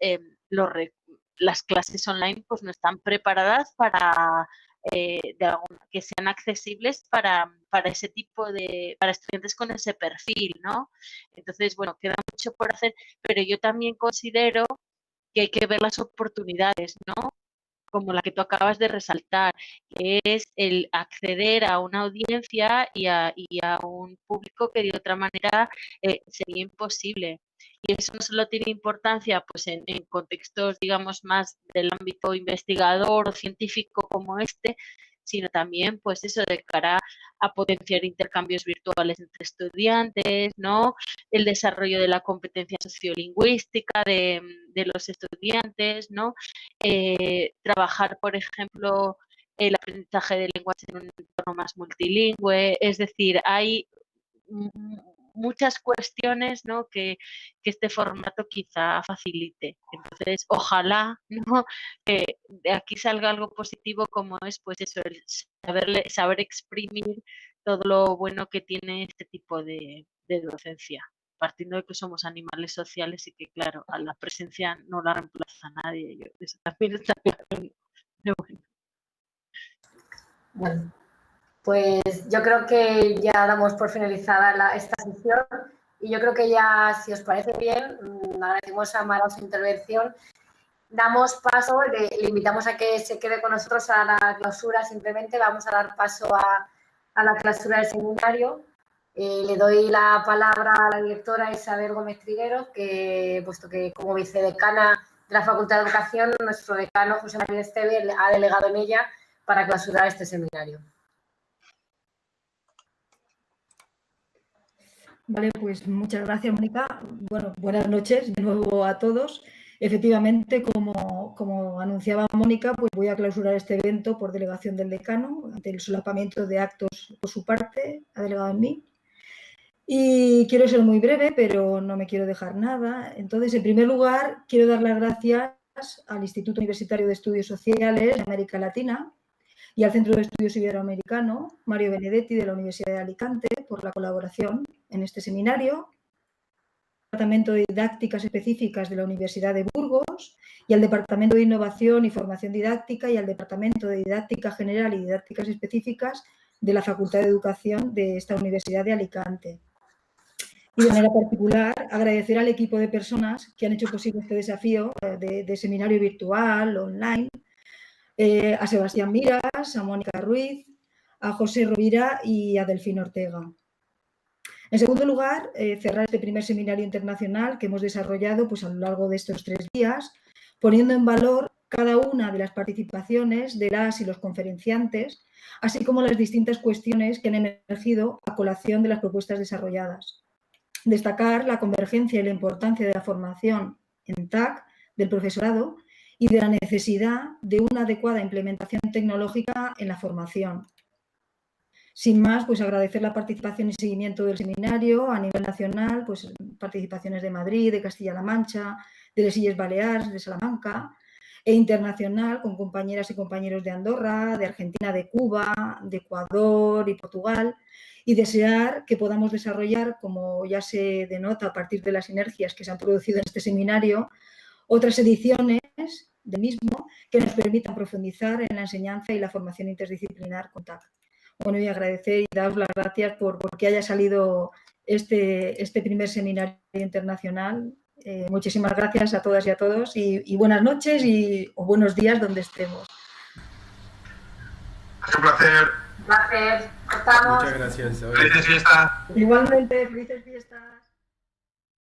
las clases online pues no están preparadas para que sean accesibles para ese tipo para estudiantes con ese perfil, ¿no? Entonces, bueno, queda mucho por hacer, pero yo también considero que hay que ver las oportunidades, ¿no? Como la que tú acabas de resaltar, que es el acceder a una audiencia y a un público que de otra manera sería imposible. Y eso no solo tiene importancia pues en contextos, digamos, más del ámbito investigador o científico como este, sino también, pues eso, de cara a potenciar intercambios virtuales entre estudiantes, ¿no? El desarrollo de la competencia sociolingüística de los estudiantes, ¿no? Trabajar, por ejemplo, el aprendizaje de lenguas en un entorno más multilingüe, es decir, hay muchas cuestiones, ¿no? que este formato quizá facilite. Entonces, ojalá, ¿no? Que de aquí salga algo positivo como es pues eso, el saber exprimir todo lo bueno que tiene este tipo de docencia, partiendo de que somos animales sociales y que, claro, a la presencia no la reemplaza nadie. Eso también está claro. Pero bueno, pues yo creo que ya damos por finalizada esta sesión y yo creo que ya, si os parece bien, agradecemos a Mara su intervención. Damos paso, le invitamos a que se quede con nosotros a la clausura, simplemente vamos a dar paso a a la clausura del seminario. Le doy la palabra a la directora Isabel Gómez Trigueros, que, puesto que como vicedecana de la Facultad de Educación, nuestro decano José María Esteve ha delegado en ella para clausurar este seminario. Vale, pues muchas gracias, Mónica. Bueno, buenas noches de nuevo a todos. Efectivamente, como anunciaba Mónica, pues voy a clausurar este evento por delegación del decano, ante el solapamiento de actos por su parte, ha delegado en mí. Y quiero ser muy breve, pero no me quiero dejar nada. Entonces, en primer lugar, quiero dar las gracias al Instituto Universitario de Estudios Sociales de América Latina y al Centro de Estudios Iberoamericano, Mario Benedetti, de la Universidad de Alicante, por la colaboración en este seminario, al Departamento de Didácticas Específicas de la Universidad de Burgos y al Departamento de Innovación y Formación Didáctica y al Departamento de Didáctica General y Didácticas Específicas de la Facultad de Educación de esta Universidad de Alicante. Y de manera particular, agradecer al equipo de personas que han hecho posible este desafío de seminario virtual, online, a Sebastián Miras, a Mónica Ruiz, a José Rovira y a Delfín Ortega. En segundo lugar, cerrar este primer seminario internacional que hemos desarrollado pues, a lo largo de estos 3 días, poniendo en valor cada una de las participaciones de las y los conferenciantes, así como las distintas cuestiones que han emergido a colación de las propuestas desarrolladas. Destacar la convergencia y la importancia de la formación en TAC del profesorado y de la necesidad de una adecuada implementación tecnológica en la formación. Sin más, pues agradecer la participación y seguimiento del seminario a nivel nacional, pues participaciones de Madrid, de Castilla-La Mancha, de les Illes Balears, de Salamanca, e internacional con compañeras y compañeros de Andorra, de Argentina, de Cuba, de Ecuador y Portugal, y desear que podamos desarrollar, como ya se denota a partir de las sinergias que se han producido en este seminario, otras ediciones del mismo que nos permitan profundizar en la enseñanza y la formación interdisciplinar con TAC. Bueno, y agradecer y daros las gracias por que haya salido este primer seminario internacional. Muchísimas gracias a todas y a todos y buenas noches o buenos días donde estemos. Es un placer. Un placer. Cortamos. Muchas gracias, Isabel. Felices fiestas. Igualmente, felices fiestas.